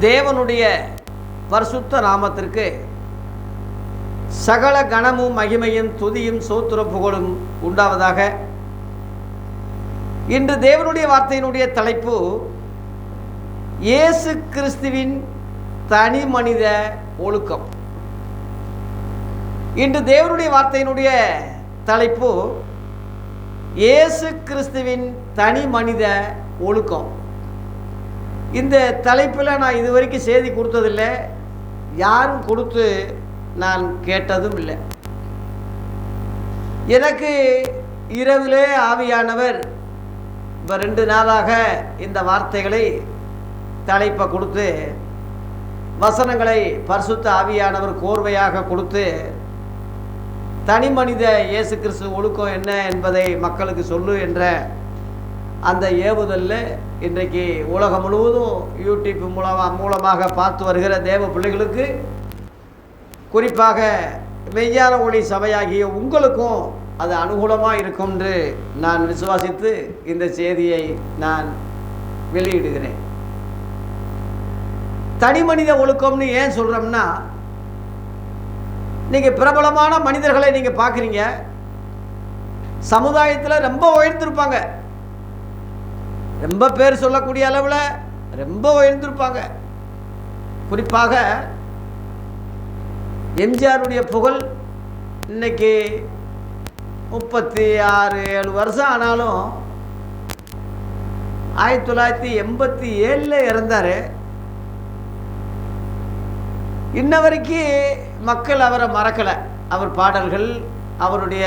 தேவனுடைய பரிசுத்த நாமத்திற்கு சகல கணமும் மகிமையும் துதியும் சோத்திர புகழும் உண்டாவதாக. இன்று தேவனுடைய வார்த்தையினுடைய தலைப்பு இயேசு கிறிஸ்துவின் தனி மனித ஒழுக்கம். இன்று தேவனுடைய வார்த்தையினுடைய தலைப்பு இயேசு கிறிஸ்துவின் தனி மனித ஒழுக்கம். இந்த தலைப்பில் நான் இதுவரைக்கும் செய்தி கொடுத்ததில்லை, யாரும் கொடுத்து நான் கேட்டதும் இல்லை. எனக்கு இரவிலே ஆவியானவர் இப்போ 2 நாளாக இந்த வார்த்தைகளை தலைப்பை கொடுத்து, வசனங்களை பரிசுத்த ஆவியானவர் கோர்வையாக கொடுத்து, தனி மனித இயேசு கிறிஸ்து ஒழுக்கம் என்ன என்பதை மக்களுக்கு சொல்லு என்ற அந்த ஏவுதலில் இன்றைக்கு உலகம் முழுவதும் யூடியூப் மூலமாக பார்த்து வருகிற தேவ பிள்ளைகளுக்கு, குறிப்பாக மெய்யான ஒளி சபையாகிய உங்களுக்கும் அது அனுகூலமாக இருக்கும் என்று நான் விசுவாசித்து இந்த செய்தியை நான் வெளியிடுகிறேன். தனி மனித ஒழுக்கம்னு ஏன் சொல்கிறோம்னா, நீங்கள் பிரபலமான மனிதர்களை நீங்கள் பார்க்குறீங்க, சமுதாயத்தில் ரொம்ப உயர்ந்திருப்பாங்க, ரொம்ப பேர் சொல்லக்கூடிய அளவில் ரொம்ப உயர்ந்திருப்பாங்க. குறிப்பாக எம்ஜிஆருடைய புகழ் இன்னைக்கு 36-7 வருஷம் ஆனாலும் 1987 இறந்தார். இன்ன வரைக்கும் மக்கள் அவரை மறக்கலை. அவர் பாடல்கள், அவருடைய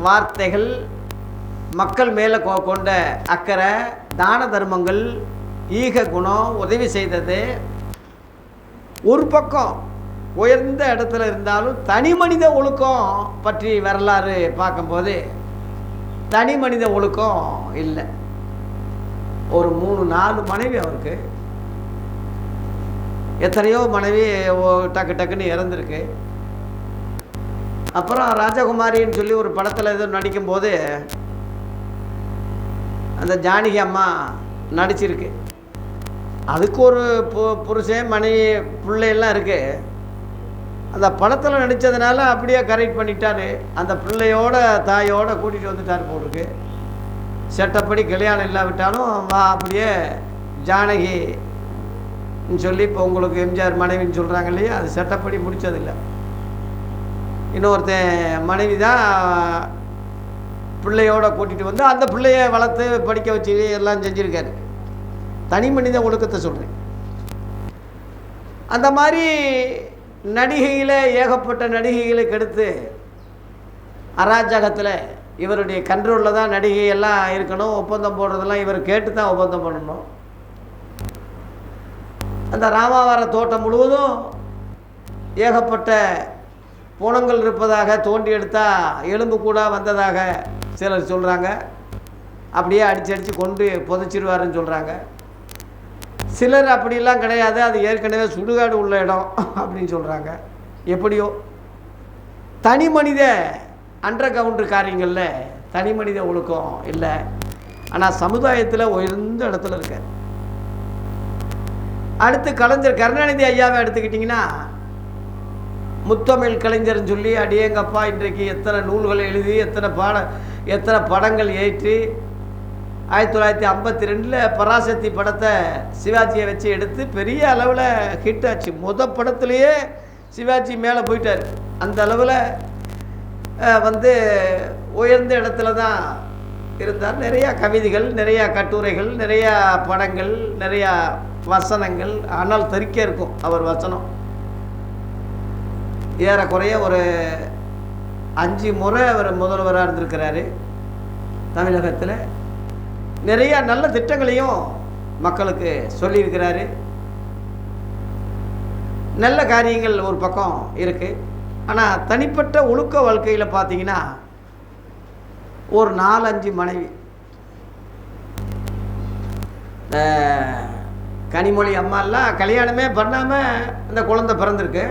வார்த்தைகள், மக்கள் மேலே கொண்ட அக்கறை, தான தர்மங்கள், ஈக குணம், உதவி செய்தது ஒரு பக்கம் உயர்ந்த இடத்துல இருந்தாலும், தனி மனித ஒழுக்கம் பற்றி வரலாறு பார்க்கும்போது தனி மனித ஒழுக்கம் இல்லை. ஒரு 3-4 மனைவி அவருக்கு, எத்தனையோ மனைவி டக்கு டக்குன்னு இறந்துருக்கு. அப்புறம் ராஜகுமாரின்னு சொல்லி ஒரு படத்தில் ஏதோ நடிக்கும்போது அந்த ஜானகி அம்மா நடிச்சிருக்கு. அதுக்கு ஒரு புருஷன், மனைவி, பிள்ளையெல்லாம் இருக்குது. அந்த படத்தில் நடித்ததுனால அப்படியே கரெக்ட் பண்ணிட்டார். அந்த பிள்ளையோட தாயோட கூட்டிகிட்டு வந்துட்டார் போட்டுருக்கு. செட்டப்படி கல்யாணம் இல்லாவிட்டாலும் அப்படியே ஜானகின்னு சொல்லி இப்போ உங்களுக்கு எம்ஜிஆர் மனைவின்னு சொல்கிறாங்க இல்லையா, அது செட்டப்படி முடித்ததில்லை. இன்னொருத்தன் மனைவி தான் பிள்ளையோட கூட்டிகிட்டு வந்து அந்த பிள்ளைய வளர்த்து படிக்க வச்சு எல்லாம் செஞ்சுருக்காரு. தனி மனித ஒழுக்கத்தை சொல்கிறேன். அந்த மாதிரி நடிகையில் ஏகப்பட்ட நடிகைகளை கெடுத்து அராஜகத்தில் இவருடைய கண்ட்ரோலில் தான் நடிகையெல்லாம் இருக்கணும். ஒப்பந்தம் போடுறதெல்லாம் இவர் கேட்டு தான் ஒப்பந்தம் பண்ணணும். அந்த ராமாவர தோட்டம் முழுவதும் ஏகப்பட்ட பூனங்கள் இருப்பதாக தோண்டி எடுத்தால் எலும்பு கூட வந்ததாக சிலர் சொல்கிறாங்க. அப்படியே அடித்து கொண்டு புதைச்சிருவாருன்னு சொல்கிறாங்க. சிலர் அப்படிலாம் கிடையாது, அது ஏற்கனவே சுடுகாடு உள்ள இடம் அப்படின்னு சொல்கிறாங்க. எப்படியோ தனி மனித அண்டர் கவுண்டர் காரியங்களில் தனி மனித ஒழுக்கம் இல்லை. ஆனால் சமுதாயத்தில் உயர்ந்த இடத்துல இருக்க. அடுத்து கலைஞர் கருணாநிதி ஐயாவை எடுத்துக்கிட்டிங்கன்னா, முத்தமிழ் கலைஞர்னு சொல்லி அடியேங்கப்பா இன்றைக்கு எத்தனை நூல்களை எழுதி, எத்தனை படங்கள் ஏற்றி, 1952 பராசக்தி படத்தை சிவாஜியை வச்சு எடுத்து பெரிய அளவில் ஹிட் ஆச்சு. படத்துலேயே சிவாஜி மேலே போயிட்டார். அந்த அளவில் உயர்ந்த இடத்துல தான் இருந்தார். நிறையா கவிதைகள், நிறையா கட்டுரைகள், நிறையா படங்கள், நிறையா வசனங்கள். ஆனால் தெறிக்க இருக்கும் அவர் வசனம். ஏறக்குறைய ஒரு 5 முறை அவர் முதல்வராக இருந்திருக்கிறாரு தமிழகத்தில். நிறையா நல்ல திட்டங்களையும் மக்களுக்கு சொல்லியிருக்கிறாரு. நல்ல காரியங்கள் ஒரு பக்கம் இருக்குது. ஆனால் தனிப்பட்ட ஒழுக்க வாழ்க்கையில் பார்த்தீங்கன்னா ஒரு 4-5 மனைவி. கனிமொழி அம்மாலாம் கல்யாணமே பண்ணாமல் அந்த குழந்தை பிறந்திருக்கு.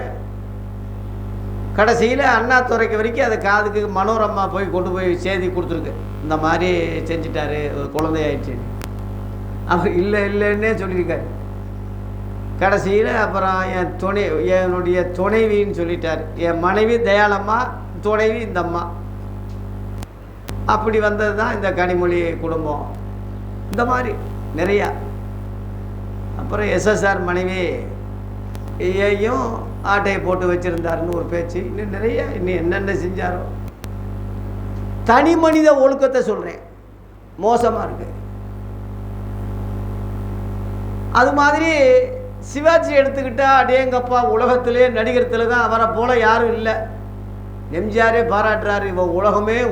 கடைசியில் அண்ணாதுரைக்கு வரைக்கும் அது காதுக்கு மனோரமா போய் கொண்டு போய் செய்தி கொடுத்துருக்கு, இந்த மாதிரி செஞ்சிட்டாரு, ஒரு குழந்தையாயிடுச்சு. அவர் இல்லைன்னே சொல்லியிருக்காரு. கடைசியில் அப்புறம் என்னுடைய துணைவின்னு சொல்லிட்டார். என் மனைவி தயாளம்மா, துணைவி இந்த அம்மா. அப்படி வந்தது தான் இந்த கனிமொழி குடும்பம். இந்த மாதிரி நிறையா. அப்புறம் எஸ்எஸ்ஆர் மனைவி ஏயும் ஆட்டையை போட்டு வச்சுருந்தாருன்னு ஒரு பேச்சு. இன்னும் நிறைய இன்னும் என்னென்ன செஞ்சாரோ. தனி மனித ஒழுக்கத்தை சொல்கிறேன், மோசமாக இருக்கு. அது மாதிரி சிவாஜி எடுத்துக்கிட்டா அடேங்கப்பா, உலகத்திலே நடிகர்த்தில் தான் அவரை போல யாரும் இல்லை. எம்ஜிஆரே பாராட்டுறாரு,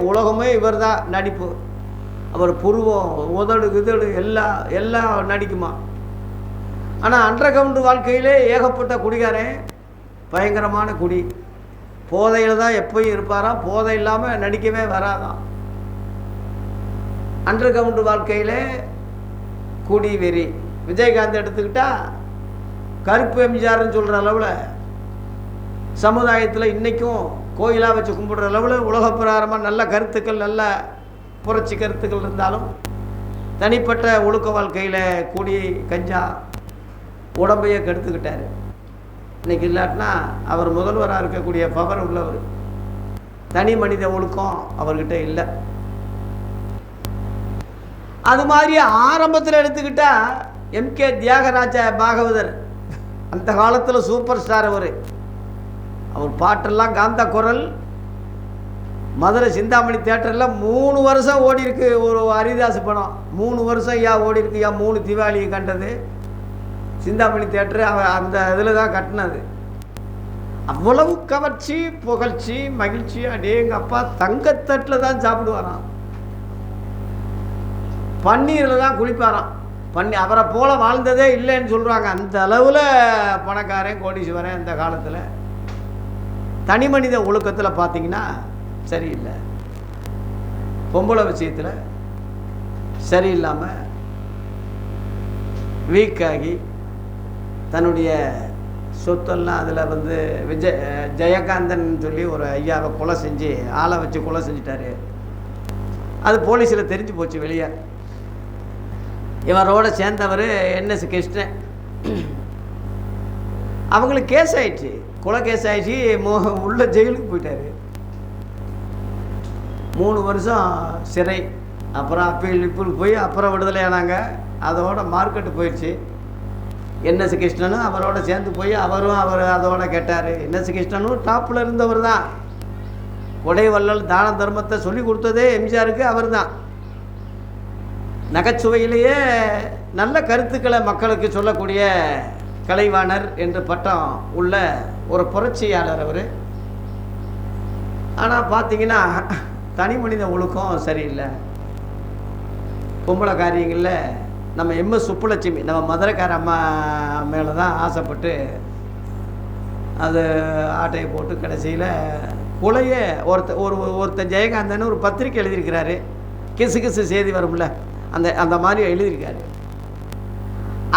உலகமே இவர் தான் நடிப்பு. அவர் புருவம், உதடு கிதடு எல்லாம் நடிக்குமா. ஆனால் அண்டர் கிரவுண்டு வாழ்க்கையிலே ஏகப்பட்ட குடிகாரன், பயங்கரமான குடி, போதையில் தான் எப்பயும் இருப்பாராம், போதை இல்லாமல் நடிக்கவே வராதான். அண்டர் கிரவுண்டு வாழ்க்கையில் குடி வெறி. விஜயகாந்த் எடுத்துக்கிட்டா கருப்பு எம்ஜிஆர்னு சொல்கிற அளவில் சமுதாயத்தில் இன்றைக்கும் கோயிலாக வச்சு கும்பிடுற அளவில் உலக பிரகாரமாக நல்ல கருத்துக்கள், நல்ல புரட்சி கருத்துக்கள் இருந்தாலும் தனிப்பட்ட ஒழுக்க வாழ்க்கையில் குடி கஞ்சா உடம்பையே கெடுத்துக்கிட்டார். இன்றைக்கி இல்லாட்டினா அவர் முதல்வராக இருக்கக்கூடிய பவர் உள்ளவர். தனி மனித ஒழுக்கம் அவர்கிட்ட இல்லை. அது மாதிரி ஆரம்பத்தில் எடுத்துக்கிட்டால் எம்கே தியாகராஜ பாகவதர், அந்த காலத்தில் சூப்பர் ஸ்டார். அவர் பாட்டெல்லாம் காந்த குரல். மதுரை சிந்தாமணி தேட்டரில் 3 வருஷம் ஓடி இருக்கு ஒரு ஹரிதாஸ் படம். 3 வருஷம் ஓடி இருக்கு. 3 தீபாவளியை கண்டது சிந்தாமணி தேட்டரு. அந்த இதில் தான் கட்டினது. அவ்வளவு கவர்ச்சி, புகழ்ச்சி, மகிழ்ச்சி. அடேங்க அப்பா, தங்கத்தட்டில் தான் சாப்பிடுவாராம், பன்னீரில் தான் குளிப்பாராம். அவரை போல வாழ்ந்ததே இல்லைன்னு சொல்கிறாங்க. அந்த அளவில் பணக்காரன், கோடீஸ்வரன் இந்த காலத்தில். தனி மனித ஒழுக்கத்தில் பார்த்தீங்கன்னா சரியில்லை. பொம்பளை விஷயத்தில் சரியில்லாமல் வீக்காகி தன்னுடைய சொத்தெல்லாம் அதில் ஜெயகாந்தன் சொல்லி ஒரு ஐயாவை கொலை செஞ்சு, ஆளை வச்சு கொலை செஞ்சிட்டாரு. அது போலீஸில் தெரிஞ்சு போச்சு வெளியே. இவரோட சேர்ந்தவர் என்எஸ் கிருஷ்ணன். அவங்களுக்கு கேஸ் ஆயிடுச்சு, கொலை கேஸ் ஆயிடுச்சு. உள்ள ஜெயிலுக்கு போயிட்டார். 3 வருஷம் சிறை. அப்புறம் அப்பீல் போய் அப்புறம் விடுதலை ஆனாங்க. அதோட மார்க்கெட்டு போயிடுச்சு. என்எஸ் கிருஷ்ணனும் அவரோட சேர்ந்து போய் அவர் அதோட கேட்டார். என்எஸ் கிருஷ்ணனும் டாப்பில் இருந்தவர் தான். கொடை வள்ளல், தான தர்மத்தை சொல்லி கொடுத்ததே எம்ஜிஆருக்கு அவர் தான். நகைச்சுவையிலேயே நல்ல கருத்துக்களை மக்களுக்கு சொல்லக்கூடிய கலைவாணர் என்று பட்டம் உள்ள ஒரு புரட்சியாளர் அவர். ஆனால் பார்த்தீங்கன்னா தனி மனித ஒழுக்கம் சரியில்லை. பொம்பளை காரியங்களில் நம்ம எம்எஸ் சுப்புலட்சுமி, நம்ம மதுரைக்கார அம்மா மேலே தான் ஆசைப்பட்டு அது ஆட்டையை போட்டு கடைசியில் கொலையே ஒருத்தன் ஜெயகாந்தன் ஒரு பத்திரிக்கை எழுதியிருக்கிறாரு. கிசு செய்தி வரும்ல, அந்த மாதிரி எழுதியிருக்காரு.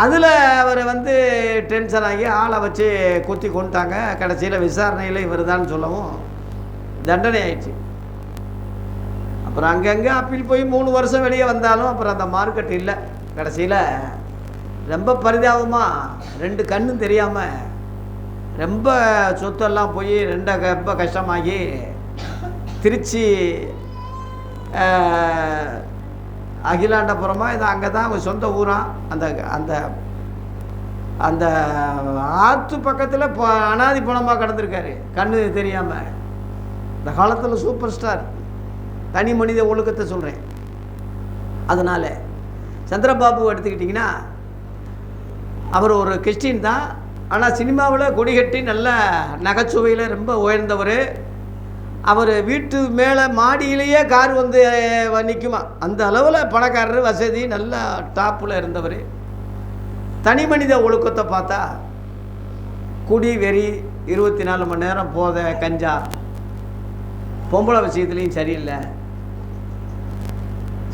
அதில் அவர் டென்ஷன் ஆகி ஆளை வச்சு குத்தி கொண்டுட்டாங்க. கடைசியில் விசாரணையில் இவர் தான் சொல்லவும் தண்டனை ஆயிடுச்சு. அப்புறம் அங்கங்கே அப்பீல் போய் 3 வருஷம் வெளியே வந்தாலும் அப்புறம் அந்த மார்க்கெட் இல்லை. கடைசியில் ரொம்ப பரிதாபமாக 2 கண்ணும் தெரியாமல் ரொம்ப சொத்தெல்லாம் போய் ரொம்ப கஷ்டமாகி திருச்சி அகிலாண்டபுரமாக இது அங்கே தான் அவங்க சொந்த ஊராக. அந்த அந்த ஆற்று பக்கத்தில் அனாதி பணமாக கடந்திருக்காரு, கண்ணு தெரியாமல். இந்த காலத்தில் சூப்பர் ஸ்டார். தனி மனித ஒழுக்கத்தை சொல்கிறேன். அதனால் சந்திரபாபு எடுத்துக்கிட்டிங்கன்னா அவர் ஒரு கிறிஸ்டின் தான். ஆனால் சினிமாவில் கொடிகட்டி நல்ல நகைச்சுவையில் ரொம்ப உயர்ந்தவர். அவர் வீட்டு மேலே மாடியிலேயே கார் நிற்குமா. அந்த அளவில் பணக்காரர், வசதி, நல்ல டாப்பில் இருந்தவர். தனி மனித ஒழுக்கத்தை பார்த்தா குடி வெறி, 24 மணி நேரம் போதை, கஞ்சா, பொம்பளை விஷயத்துலேயும் சரியில்லை.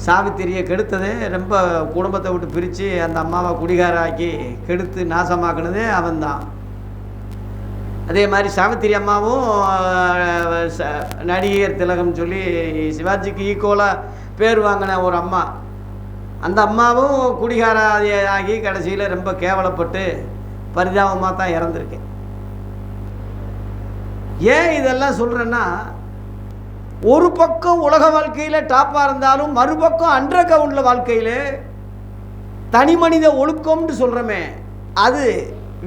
சாவித்திரியை கெடுத்ததே, ரொம்ப குடும்பத்தை விட்டு பிரித்து அந்த அம்மாவை குடிகாராக்கி கெடுத்து நாசமாக்குனதே அவன்தான். அதே மாதிரி சாவித்திரி அம்மாவும் நடிகர் திலகம் சொல்லி சிவாஜிக்கு ஈக்குவலாக பேர் வாங்கின ஒரு அம்மா. அந்த அம்மாவும் குடிகாராகி கடைசியில் ரொம்ப கேவலப்பட்டு பரிதாபமாக தான் இறந்துருக்கேன். ஏன் இதெல்லாம் சொல்கிறேன்னா, ஒரு பக்கம் உலக வாழ்க்கையில் டாப்பாக இருந்தாலும் மறுபக்கம் அண்டர் கிரவுண்டில் வாழ்க்கையில் தனி மனித ஒழுக்கம்னு சொல்கிறோமே, அது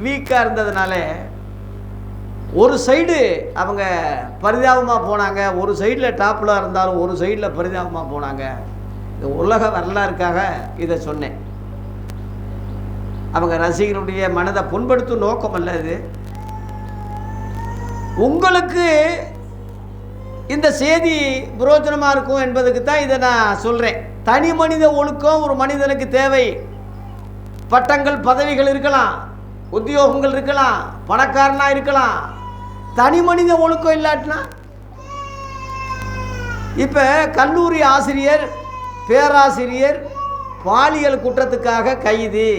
வீக்காக இருந்ததுனால ஒரு சைடு அவங்க பரிதாபமாக போனாங்க, ஒரு சைடில் டாப்பில் இருந்தாலும் ஒரு சைடில் பரிதாபமாக போனாங்க. இந்த உலக வரலாறுக்காக இதை சொன்னேன். அவங்க ரசிகர்களுடைய மனதை புண்படுத்தும் நோக்கம் அல்ல இது. உங்களுக்கு இந்த செய்தி பிரயோஜனமாக இருக்கும் என்பதுக்கு தான் இதை நான் சொல்கிறேன். தனி மனித ஒழுக்கம் ஒரு மனிதனுக்கு தேவை. பட்டங்கள் பதவிகள் இருக்கலாம், உத்தியோகங்கள் இருக்கலாம், பணக்காரனாக இருக்கலாம், தனி மனித ஒழுக்கம் இல்லாட்டினா இப்போ கல்லூரி ஆசிரியர் பேராசிரியர் பாலியல் குற்றத்துக்காக கைது,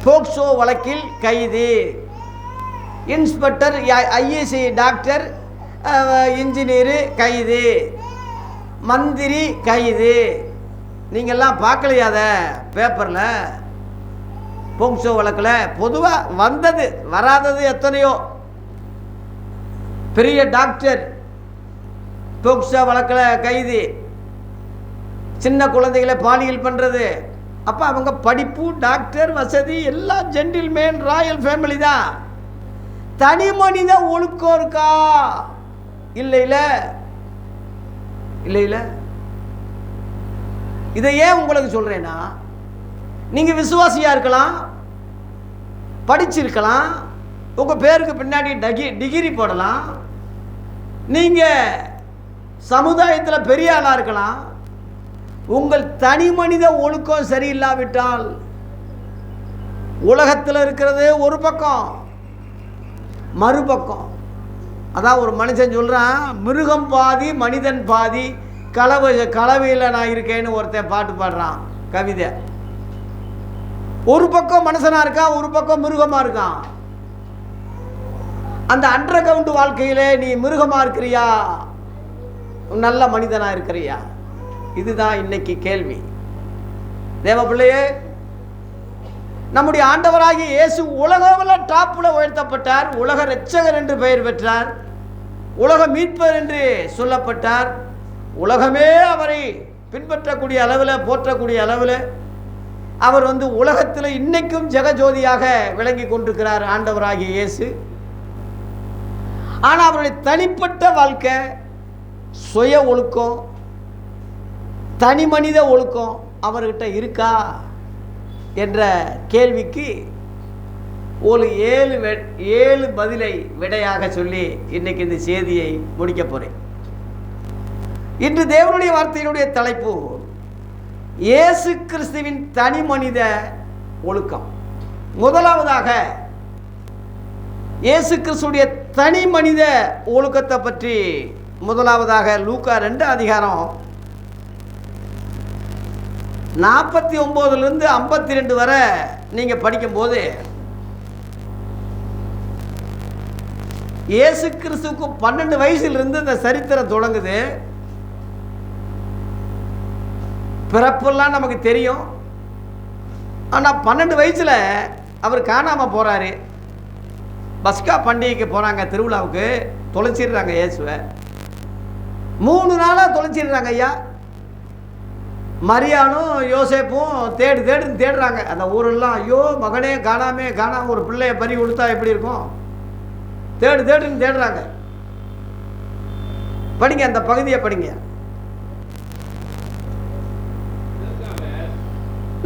போக்சோ வழக்கில் கைது, இன்ஸ்பெக்டர் ஐஏஎஸ் டாக்டர் இன்ஜினியரு கைது, மந்திரி கைது. நீங்கள்லாம் பார்க்கலையாத பேப்பரில் போக்சோ வழக்கில் பொதுவாக வந்தது வராதது எத்தனையோ. பெரிய டாக்டர் போக்சோ வழக்கில் கைது, சின்ன குழந்தைகளை பாலியல் பண்ணுறது. அப்போ அவங்க படிப்பு டாக்டர் வசதி எல்லாம் ஜென்டில்மேன் ராயல் ஃபேமிலி தான். தனி மனித ஒழுக்கம் இருக்கா? இல்லை இல்லை இல்லை இல்லை. இதை ஏன் உங்களுக்கு சொல்கிறேன்னா, நீங்கள் விசுவாசியாக இருக்கலாம், படிச்சிருக்கலாம், உங்கள் பேருக்கு பின்னாடி டிகிரி போடலாம், நீங்கள் சமுதாயத்தில் பெரிய ஆளாக இருக்கலாம். உங்கள் தனி மனித ஒழுக்கம் சரியில்லாவிட்டால் உலகத்தில் இருக்கிறது ஒரு பக்கம், மறுபக்கம். அதான் ஒரு மனுஷன் சொல்கிறான், மிருகம் பாதி மனிதன் பாதி, கலவையில் நான் இருக்கேன்னு ஒருத்தன் பாட்டு பாடுறான், கவிதை. ஒரு பக்கம் மனுஷனாக இருக்கான், ஒரு பக்கம் மிருகமாக இருக்கான். அந்த அண்டர் கிரவுண்ட் வாழ்க்கையில் நீ மிருகமாக இருக்கிறியா, நல்ல மனிதனாக இருக்கிறியா? இதுதான் இன்னைக்கு கேள்வி. தேவ பிள்ளையே, நம்முடைய ஆண்டவராகிய இயேசு உலகவில் டாப்பில் உயர்த்தப்பட்டார், உலக இரட்சகர் என்று பெயர் பெற்றார், உலக மீட்பர் என்று சொல்லப்பட்டார். உலகமே அவரை பின்பற்றக்கூடிய அளவில் போற்றக்கூடிய அளவில் அவர் உலகத்தில் இன்னைக்கும் ஜெகஜோதியாக விளங்கி கொண்டிருக்கிறார் ஆண்டவராகிய இயேசு. ஆனால் அவருடைய தனிப்பட்ட வாழ்க்கை, சுய ஒழுக்கம், தனி மனித ஒழுக்கம் அவர்கிட்ட இருக்கா என்ற கேள்விக்கு ஒரு 7 பதிலை விடையாக சொல்லி இன்னைக்கு இந்த செய்தியை முடிக்க போறேன். இன்று தேவனுடைய வார்த்தையினுடைய தலைப்பு இயேசு கிறிஸ்துவின் தனி மனித ஒழுக்கம். முதலாவதாக இயேசு கிறிஸ்துடைய தனி மனித ஒழுக்கத்தை பற்றி முதலாவதாக லூக்கா 2 அதிகாரம் 49 52 வரை நீங்க படிக்கும்போது இயேசு கிறிஸ்துவுக்கு 12 வயசிலிருந்து இந்த சரித்திரம் தொடங்குது. பிறப்பெல்லாம் நமக்கு தெரியும். ஆனால் 12 வயசில் அவர் காணாமல் போகிறாரு. பஸ்கா பண்டிகைக்கு போகிறாங்க, திருவிழாவுக்கு தொலைச்சிடுறாங்க இயேசுவை. 3 நாளாக தொலைச்சிடுறாங்க ஐயா. மரியானும் யோசேப்பும் தேடுறாங்க அந்த ஊரெல்லாம். ஐயோ மகனே காணாம ஒரு பிள்ளைய பறி கொடுத்தா எப்படி இருக்கும்? தேடுன்னு தேடுறாங்க. படிங்க, அந்த பகுதியை படிங்க.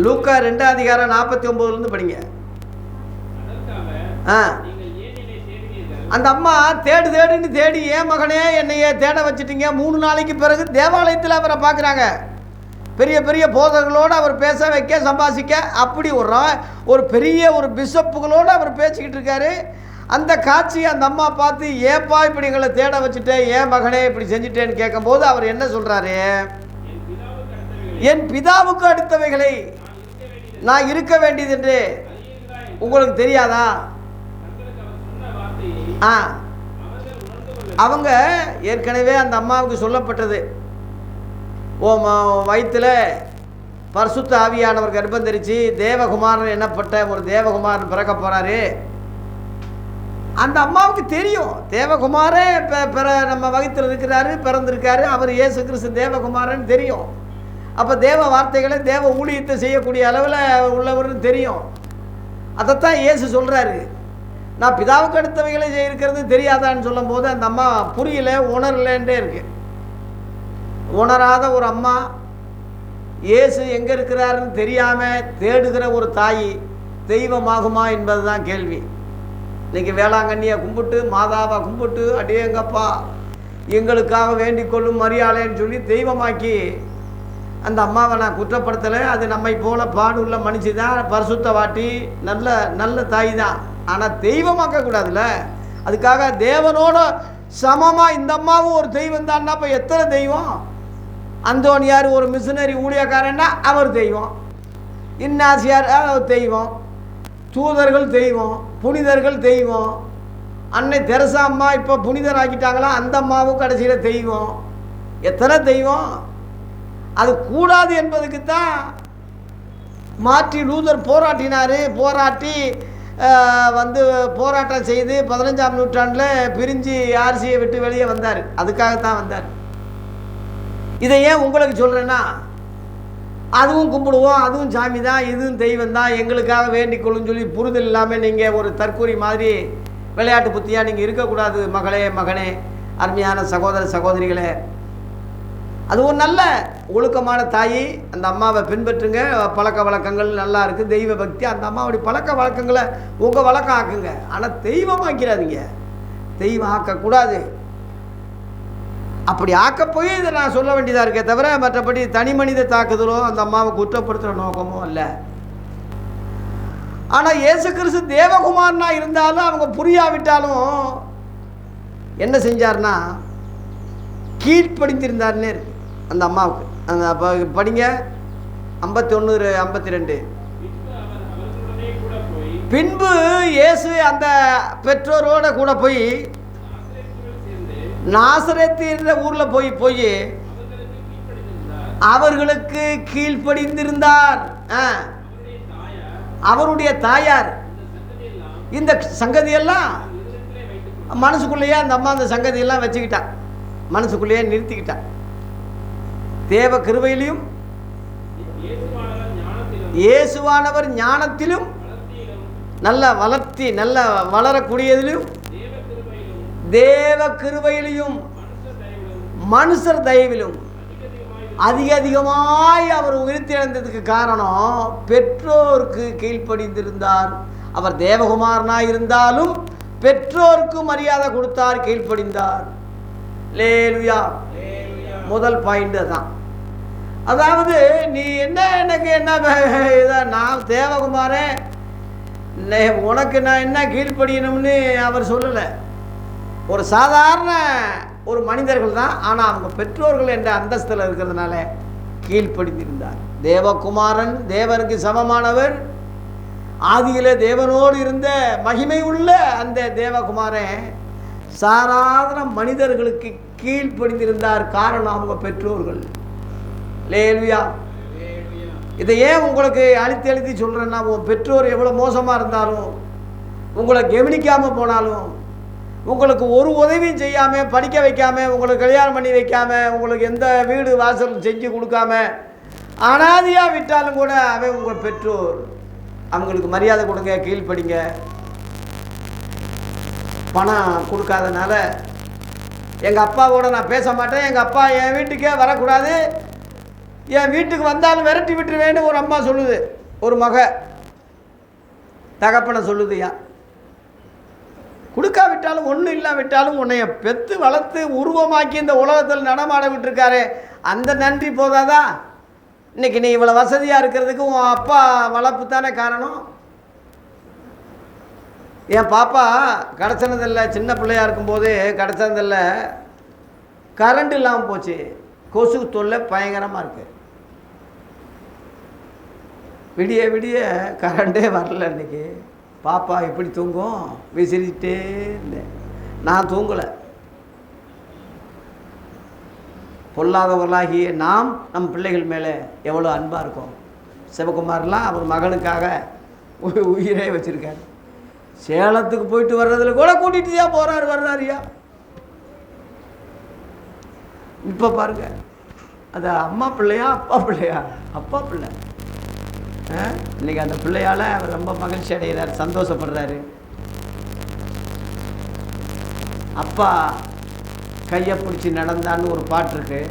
லூக்கா 2 அதிகாரம் 49 படிங்க. அந்த அம்மா தேடுன்னு தேடி, ஏன் மகனே என்னையே தேட வச்சுட்டீங்க? 3 நாளைக்கு பிறகு தேவாலயத்தில் அவரை பார்க்குறாங்க. பெரிய பெரிய போதகர்களோடு அவர் பேச வைக்க சம்பாதிக்க, அப்படி ஒரு பெரிய ஒரு பிஷப்புகளோடு அவர் பேசிக்கிட்டு இருக்காரு. அந்த காட்சியை அந்த அம்மா பார்த்து, ஏப்பா இப்படி எங்களை தேட வச்சுட்டேன், ஏன் மகனே இப்படி செஞ்சுட்டேன்னு கேட்கும்போது அவர் என்ன சொல்கிறாரு? என் பிதாவுக்கு அடுத்தவைகளை நான் இருக்க வேண்டியது என்று உங்களுக்கு தெரியாதா? அவங்க ஏற்கனவே அந்த அம்மாவுக்கு சொல்லப்பட்டது, ஓ வயிற்றில் பரிசுத்த ஆவியானவர் கர்ப்பம் தரிச்சு தேவகுமாரன் என்னப்பட்ட ஒரு தேவகுமாரன் பிறக்க போகிறாரு. அந்த அம்மாவுக்கு தெரியும் தேவகுமாரே நம்ம வயிற்றில் இருக்கிறாரு, பிறந்திருக்காரு, அவர் இயேசு கிறிஸ்து தேவகுமாரன் தெரியும். அப்போ தேவ வார்த்தைகளை தேவ ஊழியத்தை செய்யக்கூடிய அளவில் உள்ளவர்னு தெரியும். அதைத்தான் இயேசு சொல்கிறாரு, நான் பிதாவுக்கு அடுத்தவைகளை இருக்கிறது தெரியாதான்னு சொல்லும் போது அந்த அம்மா புரியல, உணரலன்றே இருக்கு. உணராத ஒரு அம்மா இயேசு எங்கே இருக்கிறாருன்னு தெரியாமல் தேடுகிற ஒரு தாய் தெய்வமாகுமா என்பது தான் கேள்வி. இன்றைக்கி வேளாங்கண்ணியை கும்பிட்டு மாதாவை கும்பிட்டு அடேங்கப்பா எங்களுக்காக வேண்டிக் கொள்ளும் மரியாதைன்னு சொல்லி தெய்வமாக்கி அந்த அம்மாவை நான் குற்றப்படுத்தலை. அது நம்மை போல பாடுள்ள மனுஷி தான், பரிசுத்த வாட்டி, நல்ல நல்ல தாய் தான். ஆனால் தெய்வமாக்கக்கூடாதுல்ல. அதுக்காக தேவனோட சமமாக இந்த அம்மாவும் ஒரு தெய்வம் தான்னா இப்போ எத்தனை தெய்வம்? அந்தோனியார் ஒரு மிஷினரி ஊழியக்காரன்னா அவர் தெய்வம், இன்னாசியார் தெய்வம், தூதர்கள் தெய்வம், புனிதர்கள் தெய்வம். அன்னை தெரசா அம்மா இப்போ புனிதர் ஆக்கிட்டாங்களா, அந்த அம்மாவும் கடைசியில் தெய்வம். எத்தனை தெய்வம்? அது கூடாது என்பதுக்கு தான் மார்ட்டின் லூதர் போராட்டினார். போராட்டி போராட்டம் செய்து 15ஆம் நூற்றாண்டில் பிரிஞ்சு ஆர்சியை விட்டு வெளியே வந்தார். அதுக்காகத்தான் வந்தார். இதை ஏன் உங்களுக்கு சொல்கிறேன்னா, அதுவும் கும்பிடுவோம், அதுவும் சாமி தான், இதுவும் தெய்வம் தான், எங்களுக்காக வேண்டிக் கொள்ளுன்னு சொல்லி புரிதல் இல்லாமல் நீங்கள் ஒரு தற்கூரி மாதிரி விளையாட்டு புத்தியாக நீங்கள் இருக்கக்கூடாது. மகளே மகனே, அருமையான சகோதர சகோதரிகளே, அது ஒரு நல்ல ஒழுக்கமான தாய். அந்த அம்மாவை பின்பற்றுங்க. பழக்க வழக்கங்கள் நல்லா இருக்குது, தெய்வ பக்தி. அந்த அம்மாவுடைய பழக்க வழக்கங்களை உங்கள் வழக்கம் ஆக்குங்க. ஆனால் தெய்வம் ஆக்கிறாதீங்க, தெய்வம் ஆக்கக்கூடாது. அப்படி ஆக்க போய் இதை நான் சொல்ல வேண்டியதாக இருக்கே தவிர மற்றபடி தனி மனித தாக்குதலோ அந்த அம்மாவை குற்றப்படுத்துகிற நோக்கமோ அல்ல. ஆனால் இயேசு கிறிஸ்து தேவகுமாரனா இருந்தாலும் அவங்க புரியாவிட்டாலும் என்ன செஞ்சார்னா கீழ்ப்படிந்திருந்தார்னே இருக்கு அந்த அம்மாவுக்கு. அந்த அப்போ படிங்க 51 52. பின்பு இயேசு அந்த பெற்றோரோட கூட போய் நாசரேத்து என்ற ஊரில் போய் அவர்களுக்கு கீழ்ப்படிந்திருந்தார். அவருடைய தாயார் இந்த சங்கதியெல்லாம் மனசுக்குள்ளேயே அந்த அம்மா அந்த சங்கதியெல்லாம் வச்சுக்கிட்டான், மனசுக்குள்ளேயே நிறுத்திக்கிட்டான். தேவ கிருபையிலும் இயேசுவானவர் ஞானத்திலும் நல்ல வளர்த்தி நல்ல வளரக்கூடியதிலும் தேவ கிருபையிலும் மனுஷர் தயவிலும் அதிகமாய் அவர் உயிர்த்தெழுந்ததுக்கு காரணம் பெற்றோருக்கு கீழ்ப்படிந்திருந்தார். அவர் தேவகுமாரனாக இருந்தாலும் பெற்றோருக்கு மரியாதை கொடுத்தார், கீழ்ப்படிந்தார். லேலுயா. முதல் பாயிண்ட் தான். அதாவது நீ என்ன எனக்கு என்ன நான் தேவகுமாரே உனக்கு நான் என்ன கீழ்ப்படியணும்னு அவர் சொல்லலை. ஒரு சாதாரண ஒரு மனிதர்கள் தான், ஆனால் அவங்க பெற்றோர்கள் என்ற அந்தஸ்தில் இருக்கிறதுனால கீழ்ப்படிந்திருந்தார். தேவகுமாரன் தேவனுக்கு சமமானவர். ஆதியிலே தேவனோடு இருந்த மகிமை உள்ள அந்த தேவகுமாரன் சாதாரண மனிதர்களுக்கு கீழ்ப்படிந்திருந்தார். காரணம் அவங்க பெற்றோர்கள். லேலுயா. இதை ஏன் உங்களுக்கு அழுத்தி சொல்கிறேன்னா, உங்கள் பெற்றோர் எவ்வளோ மோசமாக இருந்தாலும், உங்களை கவனிக்காமல் போனாலும், உங்களுக்கு ஒரு உதவியும் செய்யாமல் படிக்க வைக்காமல், உங்களுக்கு கல்யாணம் பண்ணி வைக்காமல், உங்களுக்கு எந்த வீடு வாசல் செஞ்சு கொடுக்காம அனாதியாக விட்டாலும் கூட அவன் உங்கள் பெற்றோர். அவங்களுக்கு மரியாதை கொடுங்க, கீழ்ப்படிங்க. பணம் கொடுக்காதனால எங்கள் அப்பாவோட நான் பேச மாட்டேன், எங்கள் அப்பா என் வீட்டுக்கே வரக்கூடாது, என் வீட்டுக்கு வந்தாலும் விரட்டி விட்டுருவேன்னு ஒரு அம்மா சொல்லுது. ஒரு மக தகப்பனை சொல்லுதுயா. கொடுக்காவிட்டாலும் ஒன்றும் இல்லாவிட்டாலும் உன்னைய பெற்று வளர்த்து உருவமாக்கி இந்த உலகத்தில் நடமாட விட்டுருக்காரு, அந்த நன்றி போதாதா? இன்றைக்கி நீ இவ்வளோ வசதியாக இருக்கிறதுக்கு உன் அப்பா வளர்ப்பு தானே காரணம். என் பாப்பா கிடச்சினதில்லை, சின்ன பிள்ளையாக இருக்கும்போது கிடச்சதில்லை, கரண்ட் இல்லாமல் போச்சு, கொசு தொல்லை பயங்கரமாக இருக்குது. விடிய விடிய கரண்டே வரல. இன்றைக்கி பாப்பா எப்படி தூங்கும்? விசிறிட்டே இருந்தேன். நான் தூங்கலை. பொல்லாதவர்களாகிய நாம் நம் பிள்ளைகள் மேலே எவ்வளோ அன்பாக இருக்கும். சிவகுமார்லாம் அவர் மகனுக்காக உயிரே வச்சுருக்காரு. சேலத்துக்கு போயிட்டு வர்றதுல கூட கூட்டிகிட்டு தான் வர்றாருயா. இப்போ பாருங்க, அது அம்மா பிள்ளையா அப்பா பிள்ளையா? அப்பா பிள்ளை. இன்னைக்கு அந்த பிள்ளையால் அவர் ரொம்ப மகிழ்ச்சி அடைகிறார், சந்தோஷப்படுறாரு. அப்பா கையை பிடிச்சி நடந்தான்னு ஒரு பாட்டு இருக்கு.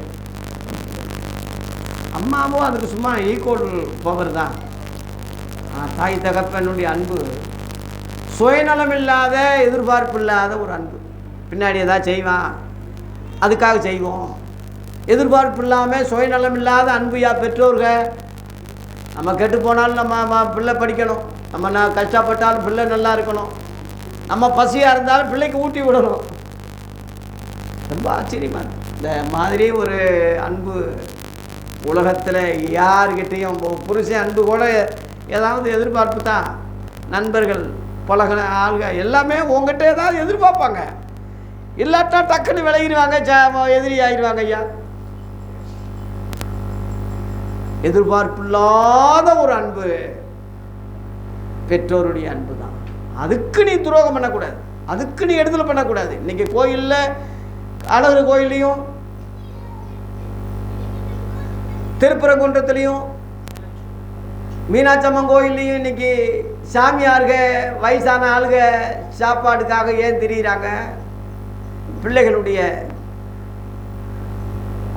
அம்மாவும் அதுக்கு சும்மா ஈக்குவல் பவர் தான். தாய் தகப்பனுடைய அன்பு சுயநலம் இல்லாத, எதிர்பார்ப்பு இல்லாத ஒரு அன்பு. பின்னாடி ஏதாவது செய்வான், அதுக்காக செய்வோம். எதிர்பார்ப்பு இல்லாமல் சுயநலம் இல்லாத அன்புயா பெற்றோர்கள். நம்ம கெட்டு போனாலும் நம்ம பிள்ளை படிக்கணும், நம்ம கஷ்டப்பட்டாலும் பிள்ளை நல்லா இருக்கணும், நம்ம பசியாக இருந்தாலும் பிள்ளைக்கு ஊட்டி விடணும். ரொம்ப ஆச்சரியமாக இருக்கு. இந்த மாதிரி ஒரு அன்பு உலகத்தில் யார்கிட்டையும். புருஷன் அன்பு கூட ஏதாவது எதிர்பார்ப்பு தான். நண்பர்கள் பழகின ஆளுங்க எல்லாமே உங்ககிட்ட ஏதாவது எதிர்பார்ப்பாங்க, இல்லாட்டா டக்குன்னு விலகிடுவாங்க, எதிரி ஆயிடுவாங்க ஐயா. எதிர்பார்ப்பு இல்லாத ஒரு அன்பு பெற்றோருடைய அன்பு தான். அதுக்கு நீ துரோகம் பண்ணக்கூடாது, அதுக்கு நீ எடுதல் பண்ணக்கூடாது. இன்னைக்கு கோயிலில், அழகர் கோயிலையும் திருப்பரங்குன்றத்துலேயும் மீனாட்சம்மன் கோயில்லையும் இன்னைக்கு சாமியார்க வயசான ஆளுக சாப்பாடுக்காக ஏன் திரியிறாங்க? பிள்ளைகளுடைய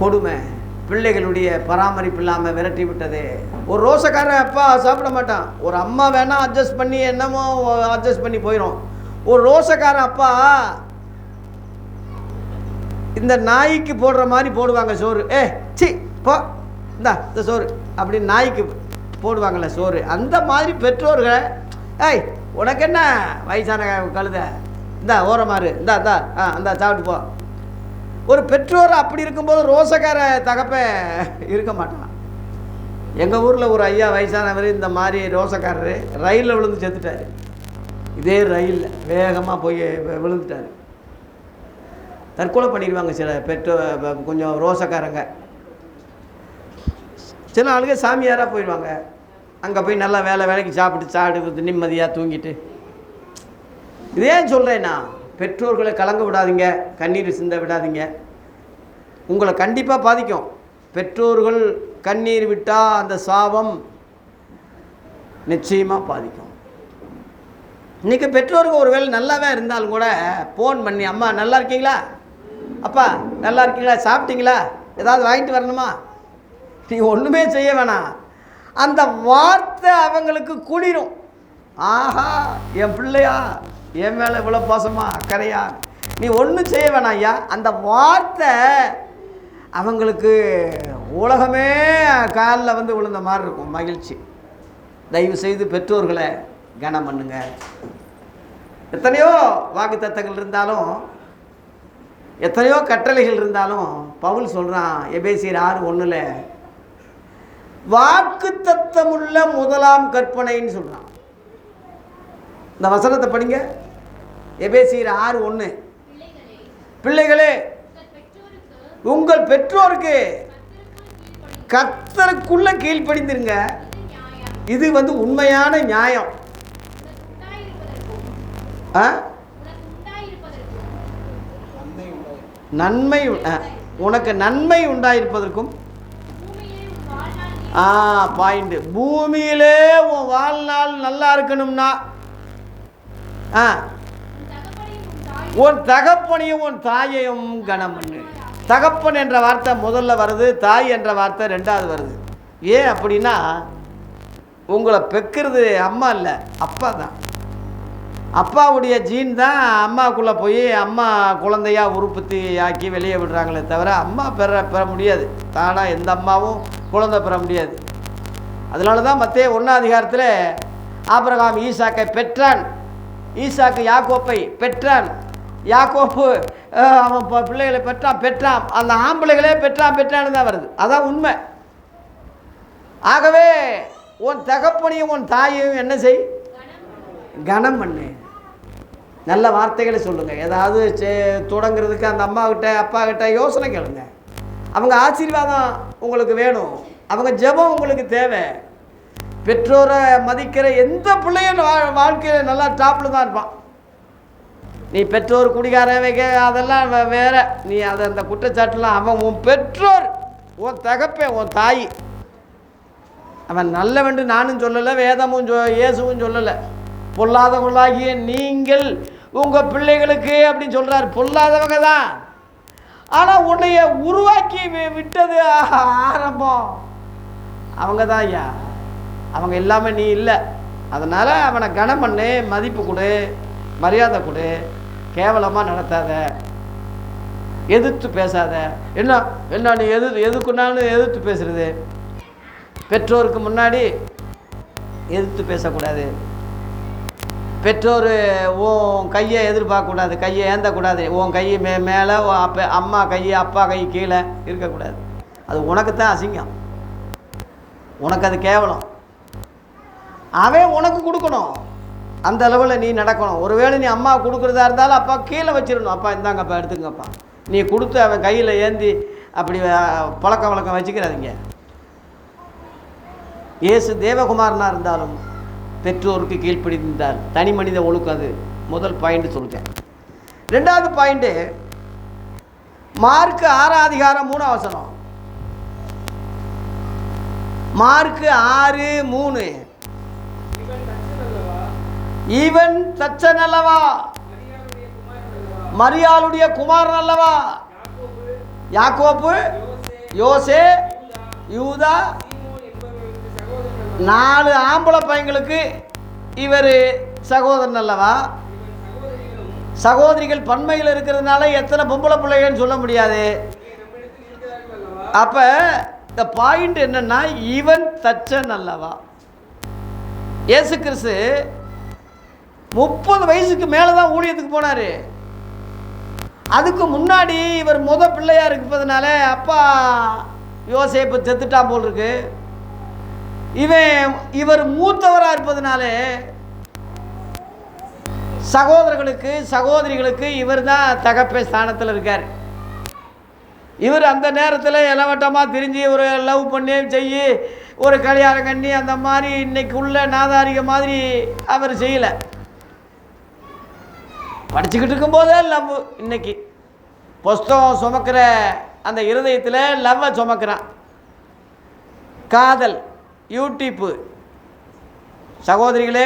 கொடுமை, பிள்ளைகளுடைய பராமரிப்பு இல்லாமல் விரட்டி விட்டது. ஒரு ரோசக்காரன் அப்பா சாப்பிட மாட்டான், ஒரு அம்மா வேணா அட்ஜஸ்ட் பண்ணி என்னமோ அட்ஜஸ்ட் பண்ணி போயிடும். ஒரு ரோசக்காரன் அப்பா இந்த நாய்க்கு போடுற மாதிரி போடுவாங்க சோறு. சி போ இந்த சோறு அப்படின்னு நாய்க்கு போடுவாங்கள்ல சோறு, அந்த மாதிரி பெற்றோர்கள். உனக்கு என்ன வயசான கழுத, இந்தா ஓரமாறு, இந்தா அந்த சாப்பிட்டு போ. ஒரு பெற்றோர் அப்படி இருக்கும்போது ரோசக்கார தகப்ப இருக்க மாட்டான். எங்கள் ஊரில் ஒரு ஐயா வயசானவர் இந்த மாதிரி ரோசக்காரர் ரயிலில் விழுந்து செத்துட்டார். இதே ரயிலில் வேகமாக போய் விழுந்துட்டார். தற்கொலை பண்ணிடுவாங்க சில பெற்றோர், கொஞ்சம் ரோசக்காரங்க. சில ஆளுங்க சாமியாராக போயிடுவாங்க, அங்கே போய் நல்லா வேலைக்கு சாப்பிட்டு நிம்மதியாக தூங்கிட்டு. இதே சொல்கிறேன்னா, பெற்றோர்களை கலங்க விடாதீங்க, கண்ணீர் சிந்த விடாதீங்க. உங்களை கண்டிப்பாக பாதிக்கும். பெற்றோர்கள் கண்ணீர் விட்டால் அந்த சாபம் நிச்சயமாக பாதிக்கும். இன்றைக்கி பெற்றோர்கள் ஒரு வேளை நல்லாவே இருந்தாலும் கூட ஃபோன் பண்ணி, அம்மா நல்லா இருக்கீங்களா, அப்பா நல்லா இருக்கீங்களா, சாப்பிட்டீங்களா, ஏதாவது வாங்கிட்டு வரணுமா, நீ ஒன்றுமே செய்ய வேணாம். அந்த வார்த்தை அவங்களுக்கு குளிரும். ஆஹா, என் பிள்ளையா என் மேலே இவ்வளோ பாசமா அக்கறையா, நீ ஒன்றும் செய்ய வேணாம் ஐயா. அந்த வார்த்தை அவங்களுக்கு உலகமே காலில் வந்து விழுந்த மாதிரி இருக்கும், மகிழ்ச்சி. தயவு செய்து பெற்றோர்களை கனம் பண்ணுங்க. எத்தனையோ வாக்குத்தத்தங்கள் இருந்தாலும், எத்தனையோ கட்டளைகள் இருந்தாலும், பவுல் சொல்கிறான் எபேசியர் 6:1 வாக்குத்தத்தமுள்ள முதலாம் கற்பனைன்னு சொல்கிறான். இந்த வசனத்தை படிங்க. எபேசியர் 6:1 பிள்ளைகளே உங்கள் பெற்றோருக்கு கர்த்தருக்குள்ள கீழ்ப்படிந்திருங்க, இது வந்து உண்மையான நியாயம். நன்மை, உனக்கு நன்மை உண்டாயிருப்பதற்கும். பாயிண்ட், பூமியிலே உன் வாழ்நாள் நல்லா இருக்கணும்னா உன் தகப்பனையும் உன் தாயையும் கனம் பண்ணு. தகப்பன் என்ற வார்த்தை முதல்ல வருது, தாய் என்ற வார்த்தை ரெண்டாவது வருது. ஏன் அப்படின்னா, உங்களை பெக்கிறது அம்மா இல்லை, அப்பா தான். அப்பாவுடைய ஜீன் தான் அம்மாவுக்குள்ளே போய் அம்மா குழந்தையாக உற்பத்தி ஆக்கி வெளியே விடுறாங்களே தவிர அம்மா பெற முடியாது. தானாக எந்த அம்மாவும் குழந்தை பெற முடியாது. அதனால தான் மத்தேயு 1 ஆபிரகாம் ஈசாக்கை பெற்றான், ஈசாக்கு யாக்கோப்பை பெற்றான், யாக்கோப்பு அவன் பிள்ளைகளை பெற்றான், அந்த ஆம்பிள்ளைகளே பெற்றான்னு தான் வருது. அதான் உண்மை. ஆகவே உன் தகப்பனையும் உன் தாயையும் என்ன செய், கனம் பண்ணு. நல்ல வார்த்தைகளை சொல்லுங்கள். ஏதாவது தொடங்கிறதுக்கு அந்த அம்மாக்கிட்ட அப்பாக்கிட்ட யோசனை கேளுங்க. அவங்க ஆசீர்வாதம் உங்களுக்கு வேணும், அவங்க ஜெபம் உங்களுக்கு தேவை. பெற்றோரை மதிக்கிற எந்த பிள்ளையும் வாழ்க்கையில் நல்லா டாப்பில் தான் இருப்பான். நீ பெற்றோர் குடிகாரன் வைக்க அதெல்லாம் வேற, நீ அதை அந்த குற்றச்சாட்டுலாம் அவன் உன் பெற்றோர், உன் தகப்பேன், உன் தாய், அவன் நல்லவென்று நானும் சொல்லலை, வேதமும் இயேசுவும் சொல்லலை. பொல்லாதவர்களாகிய நீங்கள் உங்கள் பிள்ளைகளுக்கு அப்படின்னு சொல்கிறார். பொல்லாதவங்க தான், ஆனால் உன்னைய உருவாக்கி விட்டது ஆரம்பம் அவங்க தான் ஐயா. அவங்க இல்லாமல் நீ இல்லை. அதனால் அவனை கனம் பண்ணு, மதிப்பு கொடு, மரியாதை கொடு, கேவலமாக நடத்தாத, எதிர்த்து பேசாத. என்ன நீ எதுக்குன்னாலும் எதிர்த்து பேசுறது, பெற்றோருக்கு முன்னாடி எதிர்த்து பேசக்கூடாது. பெற்றோர் உன் கையை எதிர்பார்க்கக்கூடாது, கையை ஏந்தக்கூடாது. உன் கை மேலே அம்மா கை அப்பா கை கீழே இருக்கக்கூடாது. அது உனக்கு தான் அசிங்கம், உனக்கு அது கேவலம். அவன் உனக்கு கொடுக்கணும், அந்த அளவில் நீ நடக்கணும். ஒருவேளை நீ அம்மா கொடுக்குறதா இருந்தாலும் அப்பா கீழே வச்சிடணும். அப்பா இந்தாங்கப்பா எடுத்துங்கப்பா. நீ கொடுத்து அவன் கையில் ஏந்தி அப்படி பழக்க வழக்கம் வச்சுக்கிறாதீங்க. இயேசு தேவகுமாரனாக இருந்தாலும் பெற்றோருக்கு கீழ்ப்படிந்தார். தனி மனித ஒழுக்கம். அது முதல் பாயிண்ட் சொல்லிட்டேன். ரெண்டாவது பாயிண்ட்டு மார்க்கு 6:3 மார்க்கு 6:3 இவன் தச்சன் அல்லவா, மரியாளுடைய குமாரன் அல்லவா, யாக்கோப்பு, யோசே, யூதா, 4 ஆம்பளை பையங்களுக்கு இவர் சகோதரன் அல்லவா. சகோதரிகள் பன்மையில் இருக்கிறதுனால எத்தனை பொம்பளை பிள்ளைகள்னு சொல்ல முடியாது. அப்போ இந்த பாயிண்ட் என்னன்னா, இவன் தச்சன் அல்லவா. இயேசு கிறிஸ்து 30 வயசுக்கு மேலே தான் ஊழியத்துக்கு போனார். அதுக்கு முன்னாடி இவர் பிள்ளையாக இருப்பதுனால அப்பா யோசேப்பு செத்துட்டான் போல் இருக்கு. இவர் மூத்தவராக இருப்பதுனால சகோதரர்களுக்கு சகோதரிகளுக்கு இவர் தான் தகப்பே ஸ்தானத்தில் இருக்கார். இவர் அந்த நேரத்தில் இளவட்டமாக திரிஞ்சு ஒரு லவ் பண்ணி செய்ய ஒரு கல்யாணம் கண்ணி அந்த மாதிரி இன்னைக்கு உள்ள நாதாரிக மாதிரி அவர் செய்யலை. படிச்சுக்கிட்டு இருக்கும்போதே லவ். இன்னைக்கு புஸ்தகம் சுமக்கிற அந்த இருதயத்தில் லவ்வை சுமக்கிறான். காதல், யூடியூப்பு. சகோதரிகளே,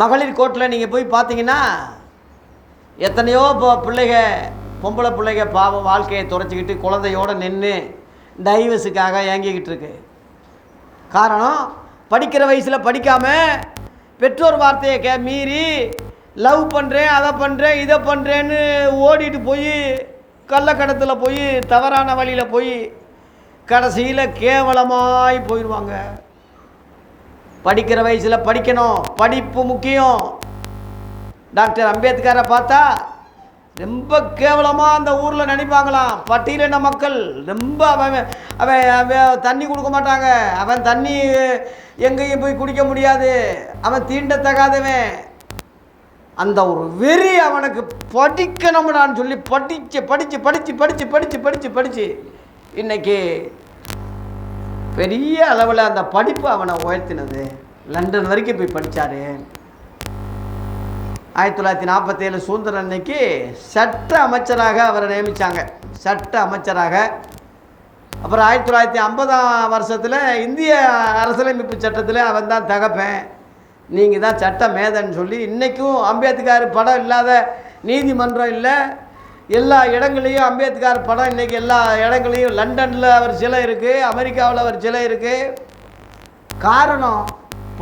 மகளிர் கோர்ட்டில் நீங்கள் போய் பார்த்தீங்கன்னா எத்தனையோ பொம்பளை பிள்ளைங்க பாவம் வாழ்க்கையை துறைச்சிக்கிட்டு குழந்தையோடு நின்று டைவர்ஸுக்காக ஏங்கிக்கிட்டு இருக்கு. காரணம், படிக்கிற வயசில் படிக்காமல் பெற்றோர் வார்த்தையை மீறி லவ் பண்ணுறேன், அதை பண்ணுறேன், இதை பண்ணுறேன்னு ஓடிட்டு போய் கள்ளக்கடத்தில் போய் தவறான வழியில் போய் கடைசியில் கேவலமாய் போயிடுவாங்க. படிக்கிற வயசில் படிக்கணும், படிப்பு முக்கியம். டாக்டர் அம்பேத்கரை பார்த்தா ரொம்ப கேவலமாக அந்த ஊரில் நினைப்பாங்களாம். பட்டியலின மக்கள் ரொம்ப அவன் தண்ணி கொடுக்க மாட்டாங்க, அவன் தண்ணி எங்கேயும் போய் குடிக்க முடியாது, அவன் தீண்டத்தகாதவன். அந்த ஒரு வெறி அவனுக்கு படிக்கணும்டான்னு சொல்லி படித்து இன்னைக்கு பெரிய அளவில் அந்த படிப்பு அவனை உயர்த்தினது. லண்டன் வரைக்கும் போய் படித்தார். 1947 சுதந்திர அன்னைக்கு சட்ட அமைச்சராக அவரை நியமித்தாங்க, சட்ட அமைச்சராக. அப்புறம் 1950ஆம் வருஷத்தில் இந்திய அரசியலமைப்பு சட்டத்தில் அவன் தான் தகப்பேன், நீங்கள் தான் சட்ட மேதன்னு சொல்லி இன்றைக்கும் அம்பேத்கர் படம் இல்லாத நீதிமன்றம் இல்லை. எல்லா இடங்களையும் அம்பேத்கர் படம் இன்றைக்கி எல்லா இடங்களையும். லண்டனில் அவர் சிலை இருக்குது, அமெரிக்காவில் அவர் சிலை இருக்குது. காரணம்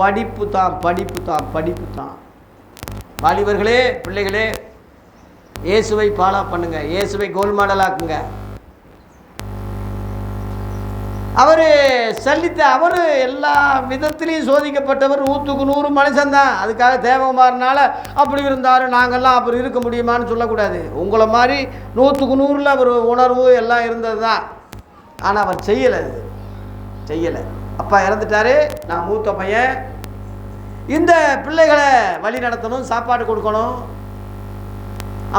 படிப்பு தான். வாலிபர்களே, பிள்ளைகளே, இயேசுவை ஃபாலோ பண்ணுங்க, இயேசுவை கோல் மாடலாக்குங்க. அவர் எல்லா விதத்திலையும் சோதிக்கப்பட்டவர், 100க்கு 100 மனுஷன்தான். அதுக்காக தேவகுமாரனால அப்படி இருந்தார் நாங்கள்லாம் அப்படி இருக்க முடியுமான்னு சொல்லக்கூடாது. உங்களை மாதிரி 100க்கு 100 அவர் உணர்வு எல்லாம் இருந்தது தான். ஆனால் அவர் செய்யலை. அப்பா இறந்துட்டாரு, நான் மூத்த பையன். இந்த பிள்ளைகளை வழி நடத்தணும், சாப்பாடு கொடுக்கணும்.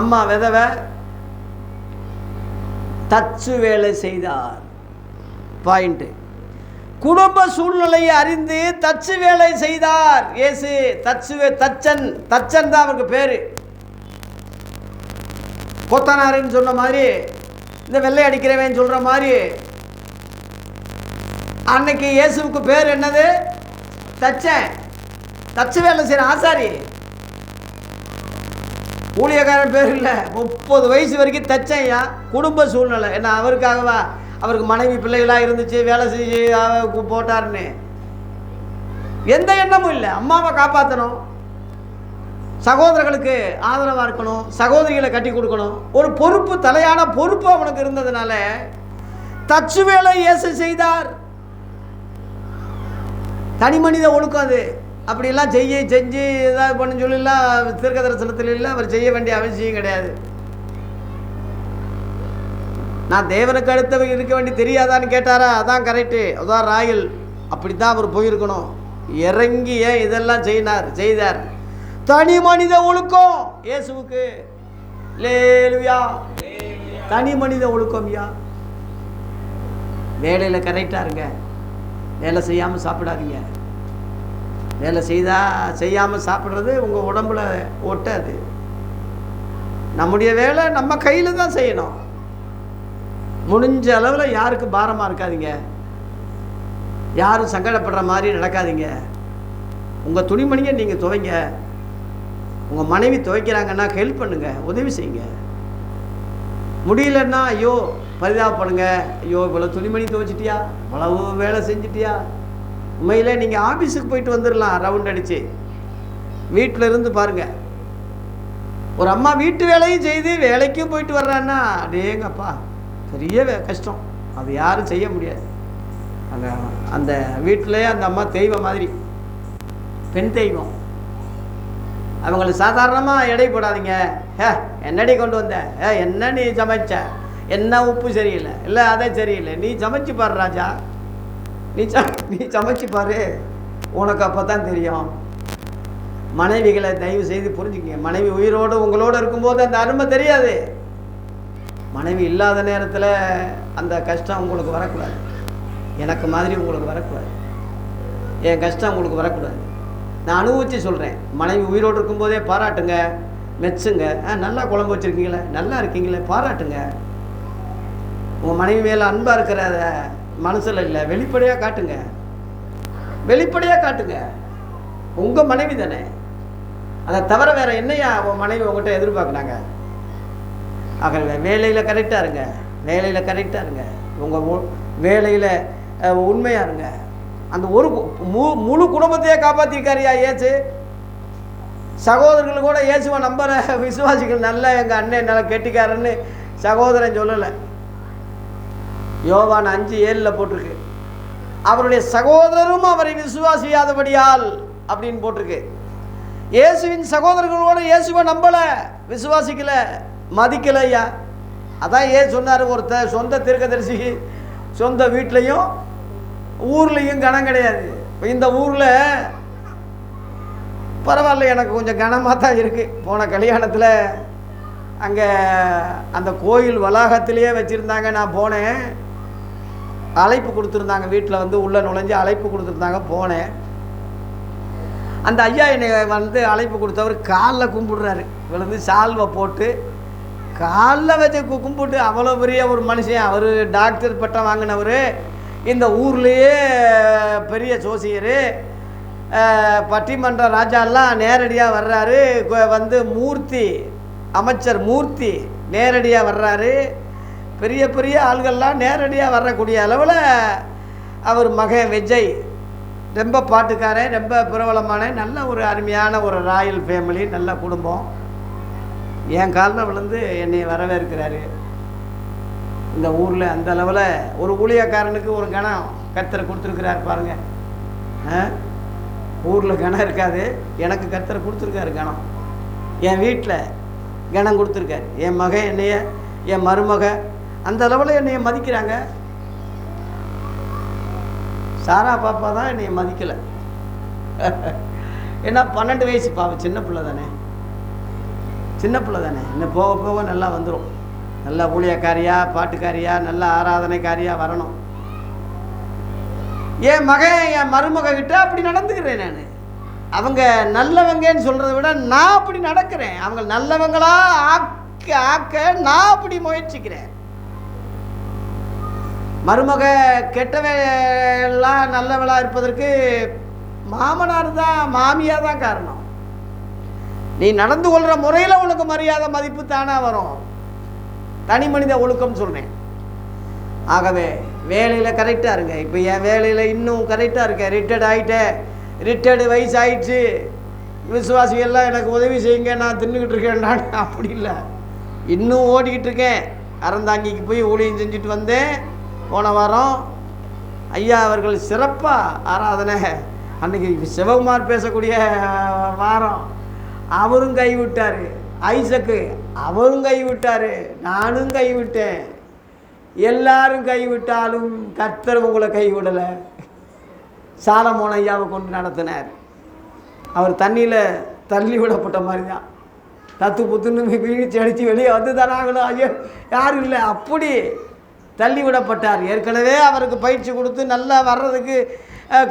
அம்மா விதவை, தச்சு வேலை செய்தார். பாயிண்ட்டு குடும்ப சூழ்நிலையை அறிந்து தச்சு வேலை செய்தார் இயேசு. தச்சன் தான் அவருக்கு பேர். கொத்தனாருன்னு சொன்ன மாதிரி, இந்த வெள்ளை அடிக்கிறவன் சொல்கிற மாதிரி, அன்னைக்கு இயேசுவுக்கு பேர் என்னது? தச்சன். தச்சு வேலை செய்கிற ஆசாரி. ஊழியக்காரன் பேர் இல்லை. 30 வயசு வரைக்கும் தச்சையா. குடும்ப சூழ்நிலை என்ன, அவருக்காகவா? அவருக்கு மனைவி பிள்ளைகளாக இருந்துச்சு, வேலை செஞ்சு போட்டாருன்னு எந்த எண்ணமும் இல்லை. அம்மாவை காப்பாற்றணும், சகோதரர்களுக்கு ஆதரவாக இருக்கணும், சகோதரிகளை கட்டி கொடுக்கணும், ஒரு பொறுப்பு, தலையான பொறுப்பு அவனுக்கு இருந்ததுனால தச்சு வேலை இயேசு செய்தார். தனி மனித ஒழுக்கம் அது. அப்படிலாம் செஞ்சு ஏதாவது பண்ணு சொல்லலாம் தீர்க்க தரிசனத்தில் இல்லை. அவர் செய்ய வேண்டிய அவசியம் கிடையாது. நான் தேவனுக்கு அடுத்தவங்க இருக்க வேண்டி தெரியாதான்னு கேட்டாரா? அதான் கரெக்டு, அதான் ராயல். அப்படி தான் அவர் போயிருக்கணும். இறங்கி இதெல்லாம் செய்தார். தனி மனித ஒழுக்கம் இயேசுவுக்கு. லேலுயா. தனி மனித ஒழுக்கம் யா. வேலையில் கரெக்டாக இருங்க. வேலை செய்யாமல் சாப்பிடாதீங்க. வேலை செய்யாமல் சாப்பிட்றது உங்கள் உடம்புல ஒட்டாது. நம்முடைய வேலை நம்ம கையில் தான் செய்யணும். முடிஞ்ச அளவில் யாருக்கு பாரமாக இருக்காதீங்க, யாரும் சங்கடப்படுற மாதிரி நடக்காதீங்க. உங்கள் துணிமணியை நீங்கள் துவைங்க. உங்கள் மனைவி துவைக்கிறாங்கன்னா ஹெல்ப் பண்ணுங்க, உதவி செய்யுங்க. முடியலன்னா ஐயோ பரிதாபப்படுங்க. ஐயோ இவ்வளோ துணிமணி துவைச்சிட்டியா, இவ்வளவு வேலை செஞ்சிட்டியா. உண்மையில் நீங்கள் ஆஃபீஸுக்கு போயிட்டு வந்துடலாம் ரவுண்ட் அடித்து. வீட்டில் இருந்து பாருங்கள், ஒரு அம்மா வீட்டு வேலையும் செய்து வேலைக்கும் போயிட்டு வர்றான்னா அடேங்கப்பா பெரிய கஷ்டம். அது யாரும் செய்ய முடியாது. அந்த வீட்டிலே அந்த அம்மா தெய்வம் மாதிரி, பெண் தெய்வம். அவங்களுக்கு சாதாரணமாக எடை போடாதீங்க. என்னடி கொண்டு வந்த, என்ன நீ சமைச்ச, என்ன உப்பு சரியில்லை, இல்லை அதே சரியில்லை, நீ சமைச்சு பாரு ராஜா, நீ சமைச்சு பாரு, உனக்கு அப்போ தான் தெரியும். மனைவிகளை தயவு செய்து புரிஞ்சுக்கங்க. மனைவி உயிரோடு உங்களோடு இருக்கும்போது அந்த அருமை தெரியாது. மனைவி இல்லாத நேரத்தில் அந்த கஷ்டம் உங்களுக்கு வரக்கூடாது. எனக்கு மாதிரி உங்களுக்கு வரக்கூடாது. என் கஷ்டம் உங்களுக்கு வரக்கூடாது. நான் அனுபவித்து சொல்கிறேன். மனைவி உயிரோடு இருக்கும்போதே பாராட்டுங்க, மெச்சுங்க. நல்லா குழம்பு வச்சுருக்கீங்களே, நல்லா இருக்கீங்களே, பாராட்டுங்க. உங்கள் மனைவி மேலே அன்பாக இருக்கிறத மனசில் இல்லை, வெளிப்படையாக காட்டுங்க. வெளிப்படையாக காட்டுங்க. உங்கள் மனைவி தானே. அதை தவிர வேறு என்னையா உன் மனைவி உங்கள்கிட்ட எதிர்பார்க்குறாங்க? ஆகவே வேலையில் கரெக்டாக இருங்க. வேலையில் கரெக்டாக இருங்க. உங்கள் வேலையில் உண்மையாக இருங்க. அந்த ஒரு முழு குடும்பத்தையே காப்பாற்றிருக்காரியா இயேசு. சகோதரர்கள் கூட இயேசுவை நம்புற விசுவாசிகள், நல்ல எங்கள் அண்ணன் நல்லா கெட்டிக்காரன்னு சகோதரன் சொல்லலை. யோவான் 5:7 போட்டிருக்கு. அவருடைய சகோதரரும் அவரை விசுவாசியாதபடியால் அப்படின்னு போட்டிருக்கு. இயேசுவின் சகோதரர்களோட இயேசுவை நம்பலை, விசுவாசிக்கலை, மதிக்கலையா. அதான் சொன்னார், ஒருத்தர் சொந்த தீர்க்கதரிசிக்கு சொந்த வீட்லையும் ஊர்லேயும் கனம் கிடையாது. இப்போ இந்த ஊரில் பரவாயில்ல, எனக்கு கொஞ்சம் கனமாக தான் இருக்குது. போன கல்யாணத்தில் அங்கே அந்த கோயில் வளாகத்திலேயே வச்சுருந்தாங்க. நான் போனேன், அழைப்பு கொடுத்துருந்தாங்க. வீட்டில் வந்து உள்ளே நுழைஞ்சு அழைப்பு கொடுத்துருந்தாங்க. போனேன். அந்த ஐயா என்னை வந்து அழைப்பு கொடுத்தவர் காலில் கும்பிடுறாரு. விழுந்து சால்வை போட்டு காலில் வச்சு கும்பிட்டு, அவ்வளோ பெரிய ஒரு மனுஷன். அவர் டாக்டர் பட்டம் வாங்கினவர், இந்த ஊர்லேயே பெரிய ஜோசியர், பட்டிமன்ற ராஜாலாம் நேரடியாக வர்றாரு. வந்து மூர்த்தி, அமைச்சர் மூர்த்தி நேரடியாக வர்றாரு. பெரிய பெரிய ஆள்கள்லாம் நேரடியாக வரக்கூடிய அளவில் அவர் மகன் விஜய் ரொம்ப பாட்டுக்காரன், ரொம்ப பிரபலமான, நல்ல ஒரு அருமையான ஒரு ராயல் ஃபேமிலி, நல்ல குடும்பம். என் காலில் விழுந்து என்னை வரவேற்கிறாரு. இந்த ஊரில் அந்த அளவில் ஒரு ஊழியக்காரனுக்கு ஒரு கணம் கர்த்தர் கொடுத்துருக்கிறார் பாருங்கள். ஊரில் கணம் இருக்காது, எனக்கு கர்த்தர் கொடுத்துருக்காரு கணம். என் வீட்டில் கணம் கொடுத்துருக்காரு. என் மகன் என்னைய, என் மருமக அந்த அளவில் என்னைய மதிக்கிறாங்க. சாரா பாப்பா தான் என்னை மதிக்கலை. ஏன்னா 12 வயசு பாப்பா, சின்ன பிள்ளை தானே, சின்ன பிள்ளை தானே. இன்னும் போக போக நல்லா வந்துடும். நல்லா ஊழியக்காரியா, பாட்டுக்காரியா, நல்ல ஆராதனைக்காரியாக வரணும். என் மகன் என் மருமக கிட்ட அப்படி நடந்துக்கிறேன். நான் அவங்க நல்லவங்கன்னு சொல்கிறத விட நான் அப்படி நடக்கிறேன். அவங்க நல்லவங்களா ஆக்க நான் அப்படி முயற்சிக்கிறேன். மருமக கெட்டவெல்லாம் நல்லவளா இருப்பதற்கு மாமனார் தான் மாமியார் தான் காரணம். நீ நடந்து கொள்கிற முறையில் உனக்கு மரியாதை மதிப்பு தானே வரும். தனி மனித ஒழுக்கம் சொல்கிறேன். ஆகவே வேலையில் கரெக்டாக இருங்க. இப்போ என் வேலையில் இன்னும் கரெக்டாக இருக்கேன். ரிட்டையர்ட் ஆகிட்டேன். ரிட்டையர்டு வயசு ஆயிடுச்சு. விசுவாசிகள்லாம் எனக்கு உதவி செய்யுங்க, நான் தின்னுக்கிட்டு இருக்கேன். நான் அப்படி இல்லை, இன்னும் ஓடிக்கிட்டு இருக்கேன். அறந்தாங்கிக்கு போய் ஊழியம் செஞ்சுட்டு வந்தேன். போன வாரம் ஐயா அவர்கள் சிறப்பாக ஆராதனை, அன்றைக்கி சிவகுமார் பேசக்கூடிய வாரம், அவரும் கைவிட்டார். ஐசக்கு அவரும் கைவிட்டார். நானும் கைவிட்டேன். எல்லாரும் கைவிட்டாலும் கர்த்தர் உங்களை கைவிடலை. சாலமோன் ஐயாவை கொண்டு நடத்தினார். அவர் தண்ணியில் தள்ளி விடப்பட்ட மாதிரி தான், தத்து புத்துன்னு வீழ்ச்சி அடித்து வெளியே வந்து தானே ஆகணும். ஐயோ யாரும் இல்லை, அப்படி தள்ளி விடப்பட்டார். ஏற்கனவே அவருக்கு பயிற்சி கொடுத்து நல்லா வர்றதுக்கு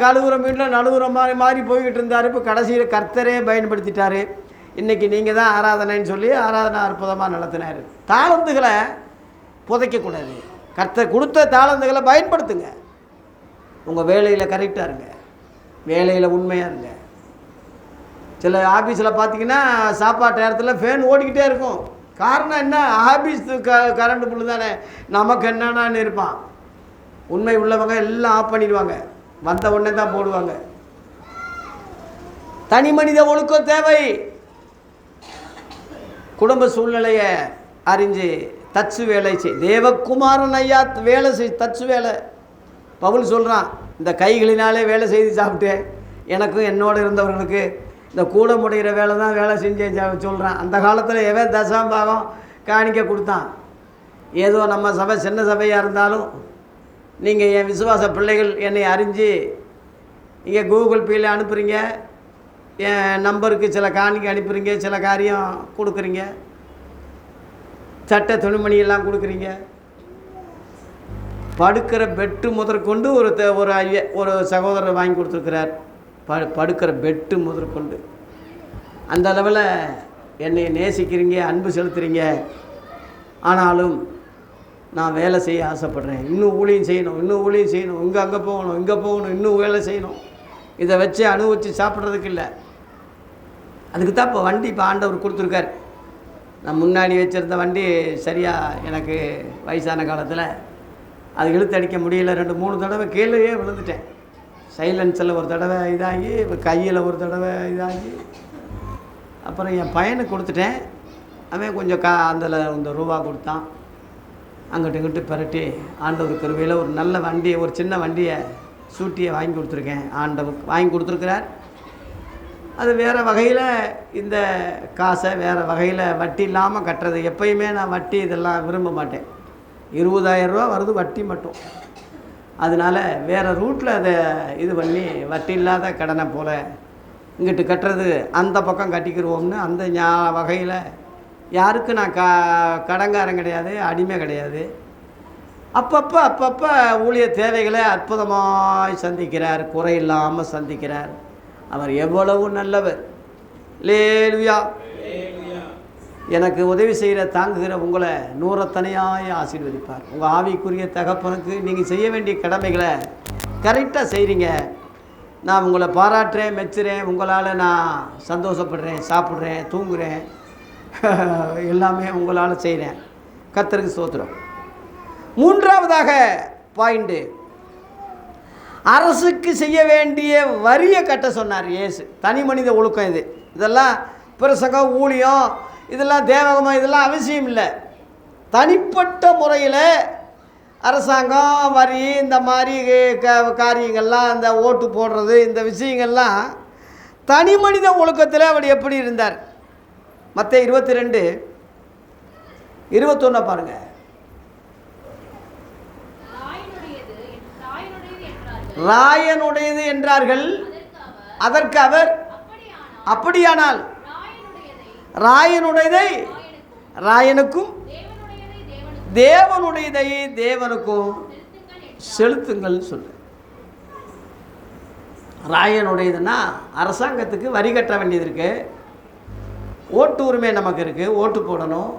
கழுவுற மீனில் நழுவுற மாதிரி போய்கிட்டு இருந்தார். இப்போ கடைசியில் கர்த்தரே பயன்படுத்திட்டார். இன்றைக்கி நீங்கள் தான் ஆராதனைன்னு சொல்லி ஆராதனை அற்புதமாக நடத்தினார். தாளந்துகளை புதைக்கக்கூடாது. கர்த்தர் கொடுத்த தாளந்துகளை பயன்படுத்துங்க. உங்கள் வேலையில் கரெக்டாக இருங்க, வேலையில் உண்மையாக இருங்க. சில ஆஃபீஸில் பார்த்தீங்கன்னா சாப்பாட்டு நேரத்தில் ஃபேன் ஓடிக்கிட்டே இருக்கும். காரணம் என்ன? ஆஃபீஸ் கரண்ட் புல்லு தானே, நமக்கு என்னென்னு இருப்பான். உண்மை உள்ளவங்க எல்லாம் ஆஃப் பண்ணிடுவாங்க, வந்த உடனே தான் போடுவாங்க. தனி மனித ஒழுக்கம் தேவை. குடும்ப சூழ்நிலையை அறிஞ்சு தச்சு வேலை செய். தேவகுமாரன் ஐயா வேலை செய், தச்சு வேலை. பவுல் சொல்கிறான், இந்த கைகளினாலே வேலை செய்து சாப்பிட்டேன். எனக்கும் என்னோடு இருந்தவர்களுக்கு இந்த கூட முடிகிற வேலை தான் வேலை செஞ்சேன் சொல்கிறான். அந்த காலத்தில் எவன் தசாம்பாகம் காணிக்க கொடுத்தான். ஏதோ நம்ம சபை சின்ன சபையாக இருந்தாலும் நீங்கள் என் விசுவாச பிள்ளைகள் என்னை அறிஞ்சு இங்கே கூகுள் பேயில் அனுப்புகிறீங்க, என் நம்பருக்கு சில காணிக்க அனுப்புகிறீங்க, சில காரியம் கொடுக்குறீங்க, சட்டை துணிமணியெல்லாம் கொடுக்குறீங்க. படுக்கிற பெட்டு முதற்கொண்டு ஒரு சகோதரர் வாங்கி கொடுத்துருக்கிறார். படுக்கிற பெட்டு முதற்கொண்டு அந்த அளவில் என்னை நேசிக்கிறீங்க, அன்பு செலுத்துகிறீங்க. ஆனாலும் நான் வேலை செய்ய ஆசைப்பட்றேன். இன்னும் ஊழியம் செய்யணும், இன்னும் ஊழியம் செய்யணும், அங்கே போகணும், இங்கே போகணும், இன்னும் வேலை செய்யணும். இதை வச்சு அனுபவித்து சாப்பிட்றதுக்கு இல்லை. அதுக்கு தான் இப்போ வண்டி இப்போ ஆண்டவர் கொடுத்துருக்கார். நான் முன்னாடி வச்சுருந்த வண்டி சரியாக எனக்கு வயசான காலத்தில் அது இழுத்தடிக்க முடியல. 2-3 தடவை கீழேயே விழுந்துட்டேன். சைலன்ஸில் ஒரு தடவை இதாகி, கையில் ஒரு தடவை இதாகி, அப்புறம் என் பையனுக்கு கொடுத்துட்டேன். அவன் கொஞ்சம் அதில் இந்த ரூபா கொடுத்தான். அங்கிட்டு இங்கிட்டு பரட்டி ஆண்டவர் கிருபையில் ஒரு நல்ல வண்டியை, ஒரு சின்ன வண்டியை சூட்டியை வாங்கி கொடுத்துருக்கேன். ஆண்டவர் வாங்கி கொடுத்துருக்கிறார். அது வேறு வகையில் இந்த காசை வேறு வகையில் வட்டி இல்லாமல் கட்டுறது. எப்பயுமே நான் வட்டி இதெல்லாம் விரும்ப மாட்டேன். 20,000 ரூபா வருது வட்டி மட்டும். அதனால் வேறு ரூட்டில் அதை இது பண்ணி வட்டி இல்லாத கடனை போல் இங்கிட்டு கட்டுறது, அந்த பக்கம் கட்டிக்கிடுவோம்னு அந்த வகையில் யாருக்கும் நான் கடங்காரம் கிடையாது, அடிமை கிடையாது. அப்பப்போ ஊழிய தேவைகளை அற்புதமாக சந்திக்கிறார், குறையில்லாமல் சந்திக்கிறார். அவர் எவ்வளவு நல்லவர். அல்லேலூயா. எனக்கு உதவி செய்கிற தாங்குகிற உங்களை நூறத்தனையாய் ஆசீர்வதிப்பார். உங்கள் ஆவிக்குரிய தகப்பனுக்கு நீங்கள் செய்ய வேண்டிய கடமைகளை கரெக்டாக செய்கிறீங்க. நான் உங்களை பாராட்டுறேன், மெச்சுறேன். உங்களால் நான் சந்தோஷப்படுறேன், சாப்பிட்றேன், தூங்குகிறேன், எல்லாமே உங்களால் செய்கிறேன். கர்த்தருக்கு ஸ்தோத்திரம். 3வது பாயிண்ட்டு, அரசுக்கு செய்ய வேண்டிய வரியை கட்ட சொன்னார் இயேசு. தனி மனித ஒழுக்கம் இது. இதெல்லாம் பிரசங்கம், ஊழியம், இதெல்லாம் தேவகமாக, இதெல்லாம் அவசியம் இல்லை. தனிப்பட்ட முறையில் அரசாங்கம் வரி, இந்த மாதிரி காரியங்கள்லாம், இந்த ஓட்டு போடுறது, இந்த விஷயங்கள்லாம் தனி மனித ஒழுக்கத்தில் அவர் எப்படி இருந்தார்? மத்தேயு 22:21 பாருங்கள். ராயனுடையது என்றார்கள். அதற்கு அவர், அப்படியானால் ராயனுடையதை ராயனுக்கும் தேவனுடையதை தேவனுக்கும் செலுத்துங்கள் சொல்ல. ராயனுடையதுன்னா அரசாங்கத்துக்கு வரி கட்ட வேண்டியது இருக்குது, ஓட்டு உரிமை நமக்கு இருக்குது, ஓட்டு போடணும்,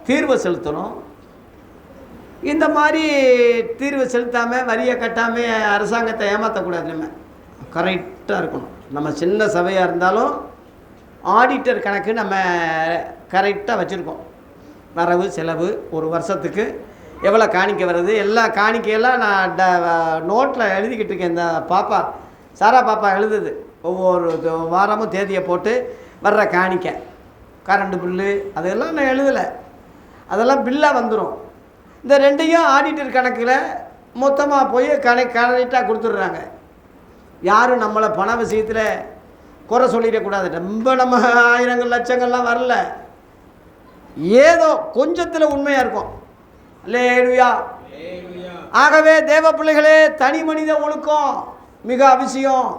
தீர்வை செலுத்தணும். இந்த மாதிரி தீர்வை செலுத்தாமல் வரியை கட்டாமல் அரசாங்கத்தை ஏமாற்றக்கூடாது. நம்ம கரெக்டாக இருக்கணும். நம்ம சின்ன சபையாக இருந்தாலும் ஆடிட்டர் கணக்கு நம்ம கரெக்டாக வச்சுருக்கோம். வரவு செலவு, ஒரு வருஷத்துக்கு எவ்வளோ காணிக்கை வருது, எல்லா காணிக்கையெல்லாம் நான் நோட்டில் எழுதிக்கிட்டு இருக்கேன். இந்த பாப்பா சாரா பாப்பா எழுதுது, ஒவ்வொரு வாரமும் தேதியை போட்டு வர்ற காணிக்கை, கரண்ட் பில்லு அதெல்லாம் நான் எழுதலை, அதெல்லாம் பில்லாக வந்துடும். இந்த ரெண்டையும் ஆடிட்டர் கணக்கில் மொத்தமாக போய் கரெக்டாக கொடுத்துட்றாங்க. யாரும் நம்மளை பண விஷயத்தில் குறை சொல்லிடக்கூடாது. ரொம்ப நம்ம ஆயிரங்கள் லட்சங்கள்லாம் வரல, ஏதோ கொஞ்சத்தில் உண்மையாக இருக்கும். அல்லேலூயா. ஆகவே தேவ பிள்ளைகளே, தனி மனித ஒழுக்கம் மிக அவசியம்.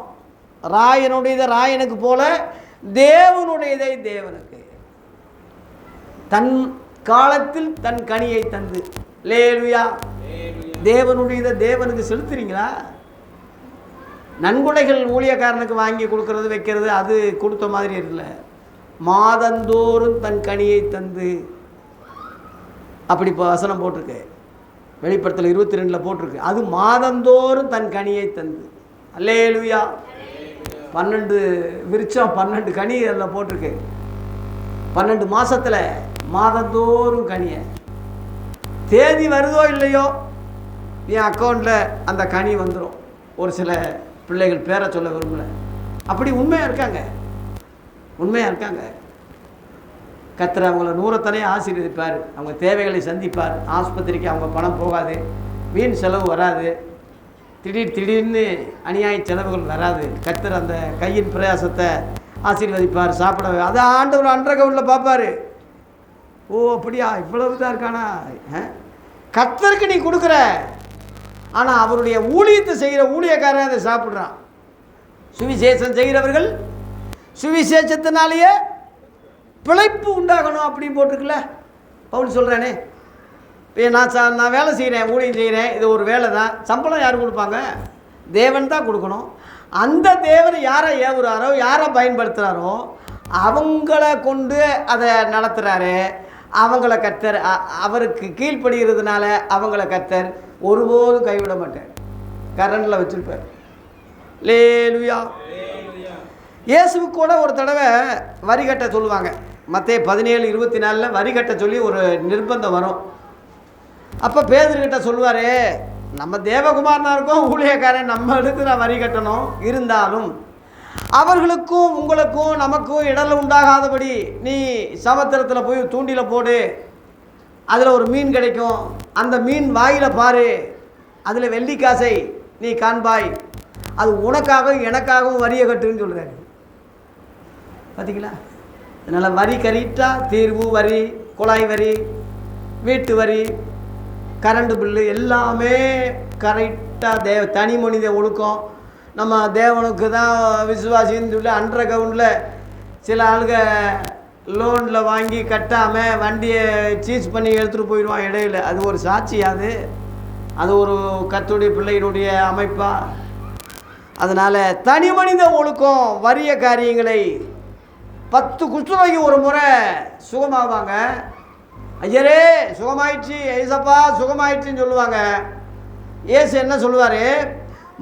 ராயனுடையதை ராயனுக்கு போல, தேவனுடையதை தேவனுக்கு. தன் காலத்தில் தன் கனியை தந்து. அல்லேலூயா. தேவனுடையதை தேவனுக்கு செலுத்துறீங்களா? நன்கொடைகள் ஊழியக்காரனுக்கு வாங்கி கொடுக்கறது வைக்கிறது அது கொடுத்த மாதிரி இல்லை. மாதந்தோறும் தன் கனியை தந்து, அப்படி இப்போ வசனம் போட்டிருக்கு, வெளிப்படுத்தல் 22 போட்டிருக்கு. அது மாதந்தோறும் தன் கனியை தந்து. அல்லேலூயா. 12 விருட்சம் 12 கனி அதில் போட்டிருக்கு. 12 மாதத்தில் மாதந்தோறும் கனியை, தேதி வருதோ இல்லையோ என் அக்கௌண்ட்டில் அந்த கனி வந்துடும். ஒரு சில பிள்ளைகள் பேரை சொல்ல விரும்பல, அப்படி உண்மையாக இருக்காங்க, உண்மையாக இருக்காங்க. கர்த்தர் அவங்கள நூறத்தனையும் ஆசீர்வதிப்பார், அவங்க தேவைகளை சந்திப்பார். ஆஸ்பத்திரிக்கு அவங்க பணம் போகாது, வீண் செலவு வராது, திடீர்னு அநியாய செலவுகள் வராது. கர்த்தர் அந்த கையின் பிரயாசத்தை ஆசீர்வதிப்பார். சாப்பிட அதை ஆண்டவர் அன்றகவுண்டில் பார்ப்பார். ஓ அப்படியா, இவ்வளவு தான் இருக்கானா? கர்த்தருக்கு நீ கொடுக்குற, ஆனால் அவருடைய ஊழியத்தை செய்கிற ஊழியக்காரன் அதை சாப்பிட்றான். சுவிசேஷம் செய்கிறவர்கள் சுவிசேஷத்தினாலேயே பிழைப்பு உண்டாகணும் அப்படின்னு போட்டிருக்குல்ல. பவுல் சொல்கிறானே, இப்போ நான் வேலை செய்கிறேன், ஊழியம் செய்கிறேன், இது ஒரு வேலை தான், சம்பளம் யார் கொடுப்பாங்க? தேவன் தான் கொடுக்கணும். அந்த தேவன் யாரை ஏவுறாரோ, யாரை பயன்படுத்துகிறாரோ அவங்கள கொண்டு அதை நடத்துகிறாரு. அவங்கள கர்த்தர், அவருக்கு கீழ்ப்படுகிறதுனால அவங்கள கர்த்தர் ஒருபோதும் கைவிட மாட்டார், கரண்டில் வச்சுருப்பார். அல்லேலூயா. இயேசுவுக்கு கூட ஒரு தடவை வரி கட்ட சொல்லுவாங்க. மத்தேயு 17:24 வரி கட்ட சொல்லி ஒரு நிர்பந்தம் வரும். அப்போ பேதுருக்கிட்ட சொல்லுவார், நம்ம தேவகுமாரனாக இருக்கோம், ஊழியக்காரன், நம்ம எடுத்து நான் வரி கட்டணும், இருந்தாலும் அவர்களுக்கும் உங்களுக்கும் நமக்கும் இடல உண்டாகாதபடி நீ சமுத்திரத்தில் போய் தூண்டில் போடு, அதில் ஒரு மீன் கிடைக்கும், அந்த மீன் வாயில் பாரு, அதில் வெள்ளிக்காசை நீ காண்பாய், அது உனக்காகவும் எனக்காகவும் வரியை கட்டுன்னு சொல்கிறாரு. பார்த்தீங்களா? அதனால் வரி கரெக்டாக, தீர்வு வரி, குழாய் வரி, வீட்டு வரி, கரண்டு பில்லு எல்லாமே கரெக்டாக தனி மனித ஒழுக்கம். நம்ம தேவனுக்கு தான் விசுவாசின்னு சொல்லி அன்ற கவுண்டில் சில ஆளுங்க லோனில் வாங்கி கட்டாமல் வண்டியை சீஸ் பண்ணி எடுத்துகிட்டு போயிடுவான் இடையில். அது ஒரு சாட்சியாது, அது ஒரு கர்த்தருடைய பிள்ளையினுடைய அமைப்பா? அதனால் தனி மனித ஒழுக்கம் வறிய காரியங்களை 10 குஷ்டரோகி ஒரு முறை சுகமாவாங்க. ஐயரே சுகமாயிடுச்சு, ஏசப்பா சுகமாயிடுச்சுன்னு சொல்லுவாங்க. ஏசு என்ன சொல்லுவார்?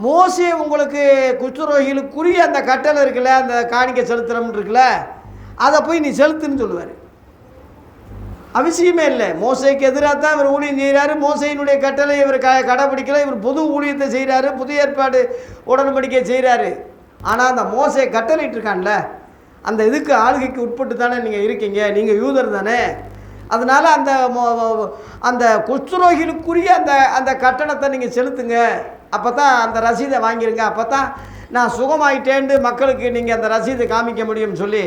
மோசே உங்களுக்கு குஷ்டரோகிகளுக்குரிய அந்த கட்டளை இருக்குல்ல, அந்த காணிக்கை செலுத்துறோம்னு இருக்குல்ல, அதை போய் நீ செலுத்துன்னு சொல்லுவார். அவசியமே இல்லை. மோசைக்கு எதிராக தான் இவர் ஊழியம் செய்கிறாரு. மோசையினுடைய கட்டளை இவர் கடைப்பிடிக்கல. இவர் புது ஊழியத்தை செய்கிறாரு, புது ஏற்பாடு உடன்படிக்கை செய்கிறாரு. ஆனால் அந்த மோசை கட்டளையிட்டு இருக்கான்ல, அந்த இதுக்கு ஆளுகைக்கு உட்பட்டு தானே நீங்கள் இருக்கீங்க, நீங்கள் யூதர் தானே. அதனால் அந்த குஷ்டரோகிகளுக்குரிய அந்த கட்டணத்தை நீங்கள் செலுத்துங்க, அப்போ தான் அந்த ரசீதை வாங்கிடுங்க, அப்போ தான் நான் சுகமாயிட்டேன்னு மக்களுக்கு நீங்கள் அந்த ரசீதை காமிக்க முடியும்னு சொல்லி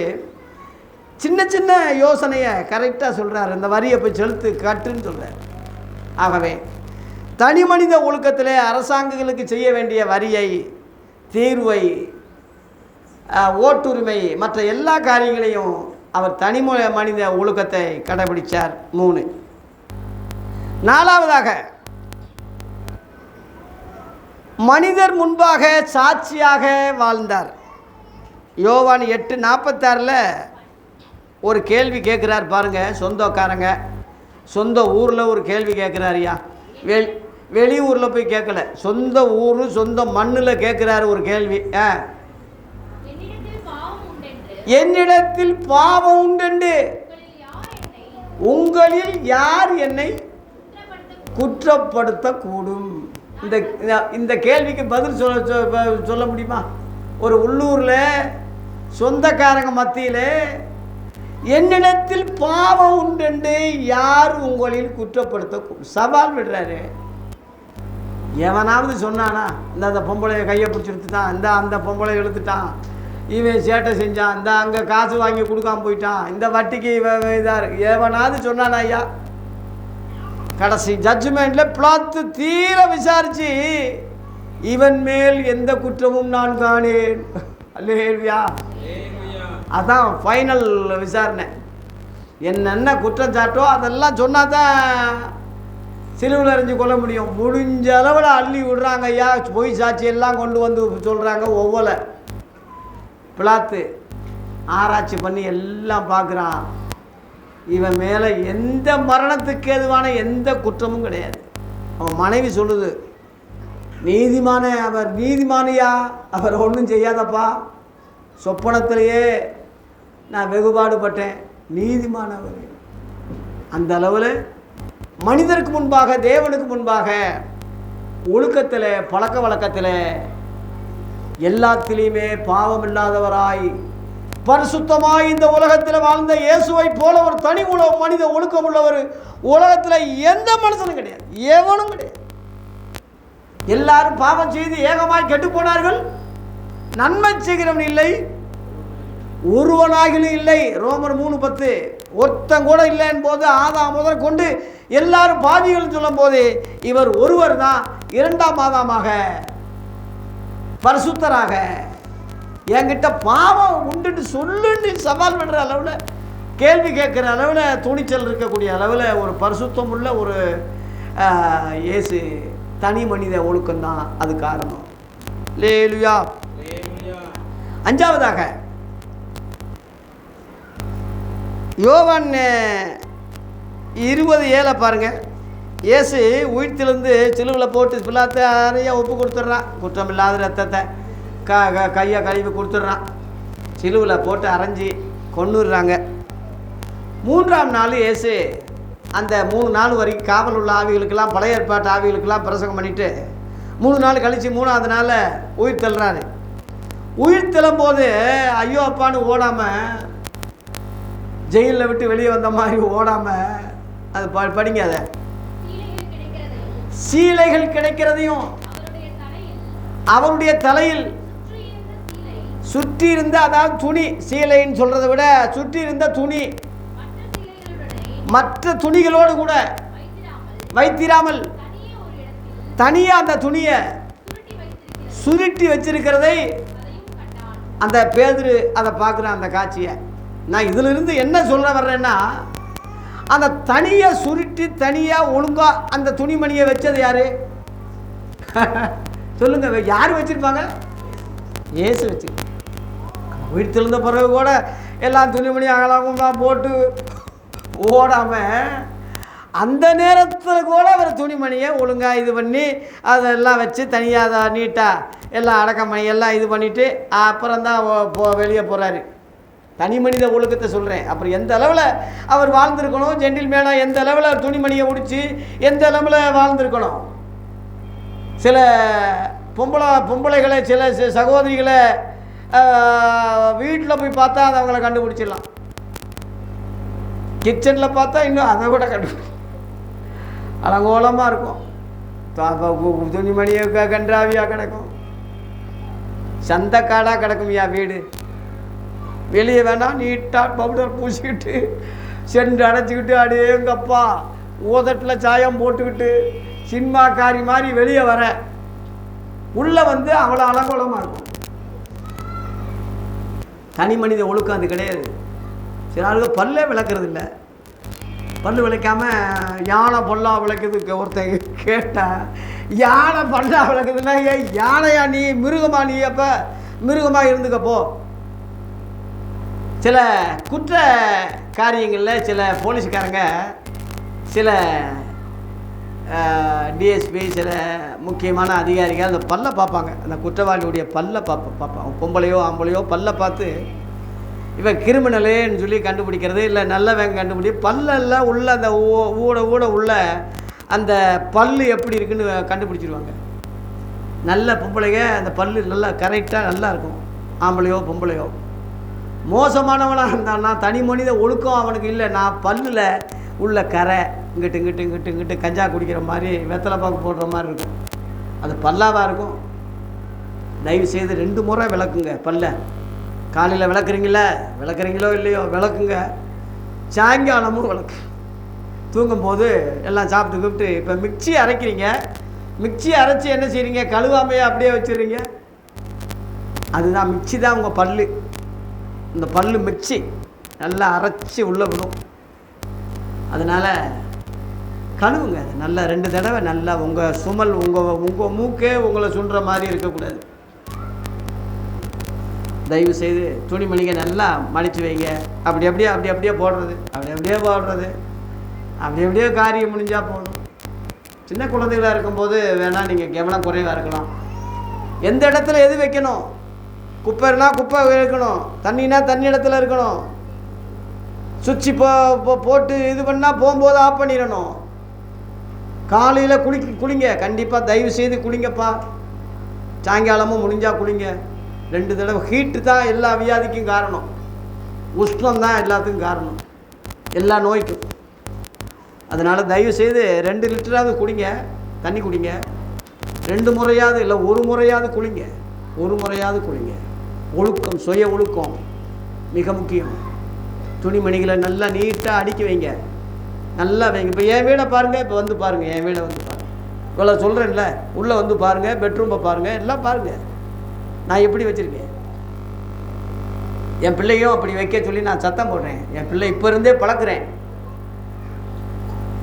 சின்ன சின்ன யோசனையை கரெக்டாக சொல்கிறார். இந்த வரியை போய் செலுத்து கட்டுன்னு சொல்கிறார். ஆகவே தனி மனித ஒழுக்கத்திலே அரசாங்கங்களுக்கு செய்ய வேண்டிய வரியை, தீர்வை, ஓட்டுரிமை, மற்ற எல்லா காரியங்களையும் அவர் தனி மனித ஒழுக்கத்தை கடைபிடித்தார். 3. 4வதாக மனிதர் முன்பாக சாட்சியாக வாழ்ந்தார். யோவான் 8:46 ஒரு கேள்வி கேட்குறார் பாருங்க. சொந்தக்காரங்க சொந்த ஊரில் ஒரு கேள்வி கேட்குறாருயா. வெளியூரில் போய் கேட்கல, சொந்த ஊர் சொந்த மண்ணில் கேட்குறாரு ஒரு கேள்வி. என்னிடத்தில் பாவம் உண்டென்று உங்களில் யார் என்னை குற்றப்படுத்தக்கூடும்? இந்த கேள்விக்கு பதில் சொல்ல முடியுமா? ஒரு உள்ளூரில் சொந்தக்காரங்க மத்தியில் என்னிடத்தில் பாவம் உண்டென்று யார் உங்களில் குற்றப்படுத்தக்கூடும்? சவால் விடுறாரு. எவனாவது சொன்னானா, இந்த பொம்பளையை கையை பிடிச்சி இழுத்துட்டான், அந்த பொம்பளை இழுத்துட்டான், இவன் சேட்டை செஞ்சான், இந்த அங்கே காசு வாங்கி கொடுக்காம போயிட்டான், இந்த வட்டிக்கு இதாக எவனாவது சொன்னானா? ஐயா, கடைசி ஜட்ஜ்மெண்ட்டில் பிளாத்து தீர விசாரித்து இவன் மேல் எந்த குற்றமும் நான் காணேன். அல்லேலூயா. அதான் ஃபைனல் விசாரணை. என்னென்ன குற்றம் சாட்டோ அதெல்லாம் சொன்னால் தான் சிலுவையில் அறிஞ்சு கொள்ள முடியும். முடிஞ்ச அளவில் அள்ளி விடுறாங்க ஐயா. பொய் சாட்சியெல்லாம் கொண்டு வந்து சொல்கிறாங்க. ஒவ்வொரு பிளாத்து ஆராய்ச்சி பண்ணி எல்லாம் பார்க்குறான். இவன் மேலே எந்த மரணத்துக்கு ஏதுவான எந்த குற்றமும் கிடையாது. அவன் மனைவி சொல்லுது, நீதிமானே, அவர் நீதிமானியா, அவர் ஒன்றும் செய்யாதப்பா, சொப்பனத்திலேயே நான் வெகுபாடுபட்டேன், நீதிமானவர். அந்த அளவில் மனிதருக்கு முன்பாக தேவனுக்கு முன்பாக ஒழுக்கத்தில் பழக்க வழக்கத்தில் எல்லாத்திலையுமே பாவம் இல்லாதவராய் பரிசுத்தமாய் இந்த உலகத்தில் வாழ்ந்த இயேசுவை போல ஒரு தனி மனித ஒழுக்கம் உள்ளவர் உலகத்தில் எந்த மனுஷனும் கிடையாது, எவனும் கிடையாது. எல்லாரும் பாவம் செய்து ஏகமாய் கெட்டு போனார்கள், நன்மை செய்கிறவன் இல்லை, ஒருவனாகிலும் இல்லை. ரோமர் 3:10. ஒருத்தன் கூட இல்லைன்னு போது ஆதாம் முதல் கொண்டு எல்லாரும் பாவிகள் சொல்லும் போது இவர் ஒருவர் தான் இரண்டாம் ஆதாமாக பரிசுத்தராக என்கிட்ட பாவம் உண்டுன்னு சொல்லுன்னு சவால் விடுற அளவில், கேள்வி கேட்குற அளவில், துணிச்சல் இருக்கக்கூடிய அளவில் ஒரு பரிசுத்தம் உள்ள ஒரு இயேசு தனி மனித ஒழுக்கம்தான் அது காரணம். அல்லேலூயா. 5வதாக யோவான் 20:7 பாருங்கள். இயேசு உயிர்த்திலிருந்து சிலுவில் போட்டு பிள்ளாத்த நிறைய ஒப்பு கொடுத்துட்றான். குற்றம் இல்லாத ரத்தத்தை கையை கழுவி கொடுத்துட்றான். சிலுவில் போட்டு அரைஞ்சி கொன்னுடுறாங்க. 3ஆம் நாள் இயேசு அந்த 3 நாள் வரைக்கும் காவல் உள்ள ஆவிகளுக்கெல்லாம், பழைய ஏற்பாட்டு ஆவிகளுக்கெல்லாம் பிரசங்கம் பண்ணிவிட்டு 3 நாள் கழித்து 3ஆவது நாள் உயிர் தள்ளுறாரு. உயிர் தள்ளும்போது ஐயோ அப்பான்னு ஓடாமல், ஜெயிலில் விட்டு வெளியே வந்த மாதிரி ஓடாமல், அது படிங்க, அதை சீலைகள் கிடைக்கிறதையும் அவருடைய தலையில் சுற்றி இருந்த, அதாவது துணி, சீலைன்னு சொல்கிறத விட சுற்றி இருந்த துணி, மற்ற துணிகளோடு கூட வைத்திராமல் தனியாக அந்த துணியை சுருட்டி வச்சிருக்கிறதை அந்த பேதுரு அதை பார்க்குறான். அந்த காட்சியை நான் இதிலிருந்து என்ன சொல்ல வர்றேன்னா, அந்த தனியை சுருட்டி தனியாக ஒழுங்காக அந்த துணிமணியை வச்சது யார் சொல்லுங்க? யார் வச்சுருப்பாங்க? இயேசு வச்சு. வீட்டிலிருந்த பிறகு கூட எல்லாம் துணிமணி அகலாக போட்டு ஓடாமல் அந்த நேரத்தில் கூட அவர் துணிமணியை ஒழுங்காக இது பண்ணி அதெல்லாம் வச்சு தனியாக அதை நீட்டாக எல்லாம் அடக்கம் பண்ணி எல்லாம் இது பண்ணிவிட்டு அப்புறம் தான் வெளியே போகிறாரு. தனி மனித ஒழுக்கத்தை சொல்கிறேன். அப்புறம் எந்த அளவில் அவர் வாழ்ந்திருக்கணும், ஜென்டில் மேலே எந்த அளவில் துணிமணியை உடிச்சு எந்த அளவில் வாழ்ந்திருக்கணும். சில பொம்பளைகளை, சில சகோதரிகளை வீட்டில் போய் பார்த்தா அதை அவங்கள கண்டுபிடிச்சிடலாம். கிச்சனில் பார்த்தா இன்னும் அதை கூட கண்டுபிடி அலங்கோலமாக இருக்கும். துணிமணியை கன்றாவியாக கிடக்கும், சந்தக்காடாக கிடக்கும். வீடு வெளியே வேணால் நீட்டாக பவுடர் பூசிக்கிட்டு சென்று அடைச்சிக்கிட்டு அடேங்கப்பா ஊதட்டில் சாயம் போட்டுக்கிட்டு சினிமாக்காரி மாதிரி வெளியே வர, உள்ளே வந்து அவ்வளோ அலங்கோலமாக இருக்கும். தனி மனித ஒழுக்கம் அது கிடையாது. சில ஆளுங்க பல்லே விளக்குறது இல்லை. பல் விளக்காமல் யானை பொல்லா விளக்குறதுக்கு ஒருத்தன் கேட்டால் யானை பண்ணா வளர்க்குதுன்னா யானையா நீ மிருகமா? நீ அப்போ மிருகமாக இருந்துக்கப்போ. சில குற்ற காரியங்களில் சில போலீஸ்காரங்க, சில டிஎஸ்பி, சில முக்கியமான அதிகாரிகள் அந்த பல்லை பார்ப்பாங்க. அந்த குற்றவாளியுடைய பல்லை பார்ப்பாங்க. பொம்பளையோ ஆம்பளையோ பல்லை பார்த்து இவன் கிரிமினலேன்னு சொல்லி கண்டுபிடிக்கிறது, இல்லை நல்லவன் கண்டுபிடி. பல்லெல்லாம் உள்ள அந்த ஊட உள்ள அந்த பல்லு எப்படி இருக்குன்னு கண்டுபிடிச்சிருவாங்க. நல்ல பொம்பளைங்க அந்த பல்லு நல்லா கரெக்டாக நல்லா இருக்கும். ஆம்பளையோ பொம்பளையோ மோசமானவனாக இருந்தான்னா தனி மனித ஒழுக்கம் அவனுக்கு இல்லை. நான் பல்லில் உள்ள கரை இங்கிட்டு கஞ்சா குடிக்கிற மாதிரி வெத்தலை பாக்கு போடுற மாதிரி இருக்கும். அது பல்லாவாக இருக்கும். தயவு செய்து 2 முறை விளக்குங்க பல்லை. காலையில் விளக்குறீங்களோ இல்லையோ விளக்குங்க. சாயங்காலமும் விளக்கு. தூங்கும்போது எல்லாம் சாப்பிட்டு இப்போ மிக்சி அரைக்கிறீங்க. மிக்சி அரைச்சி என்ன செய்கிறீங்க? கழுவாமையே அப்படியே வச்சுருங்க. அதுதான் மிக்சி தான் உங்கள் பல்லு. இந்த பல்லு மிக்சி நல்லா அரைச்சி உள்ளே விடும். அதனால் கழுவுங்க நல்லா 2 தடவை. நல்லா உங்கள் சுமல் உங்கள் மூக்கே உங்களை சுண்டுற மாதிரி இருக்கக்கூடாது. தயவு செய்து துணிமணிங்க நல்லா மடித்து வைங்க. அப்படி அப்படியே போடுறது, அப்படி அப்படியே காரியம் முடிஞ்சால் போகணும். சின்ன குழந்தைகளாக இருக்கும்போது வேணால் நீங்கள் கவனம் குறைவாக இருக்கலாம். எந்த இடத்துல எது வைக்கணும்? குப்பைனா குப்பை வைக்கணும், தண்ணினா தண்ணி இடத்துல இருக்கணும். சுவிட்சு போட்டு இது பண்ணால் போகும்போது ஆஃப் பண்ணிடணும். காலையில் குளிங்க, கண்டிப்பாக தயவு செய்து குளிங்கப்பா. சாயங்காலமும் முடிஞ்சால் குளிங்க 2 தடவை. ஹீட்டு தான் எல்லா வியாதிக்கும் காரணம். உஷ்ணம் தான் எல்லாத்துக்கும் காரணம், எல்லா நோய்க்கும். அதனால் தயவு செய்து 2 லிட்டராவது குடிங்க, தண்ணி குடிங்க. 2 முறையாவது இல்லை 1 முறையாவது குளிங்க. 1 முறையாவது குளிங்க. ஒழுக்கம், சுய ஒழுக்கம் மிக முக்கியம். துணிமணிகளை நல்லா நீட்டாக அடுக்கி வைங்க, நல்லா வைங்க. இப்போ என் வீடை பாருங்கள், இப்போ வந்து பாருங்கள், என் வீடை வந்து பாருங்கள். இவ்வளோ சொல்கிறேன்ல, உள்ளே வந்து பாருங்கள், பெட்ரூமை பாருங்கள், எல்லாம் பாருங்கள் நான் எப்படி வச்சுருக்கேன். என் பிள்ளையும் அப்படி வைக்க சொல்லி நான் சத்தம் போடுறேன். என் பிள்ளை இப்போ இருந்தே பழக்கிறேன்.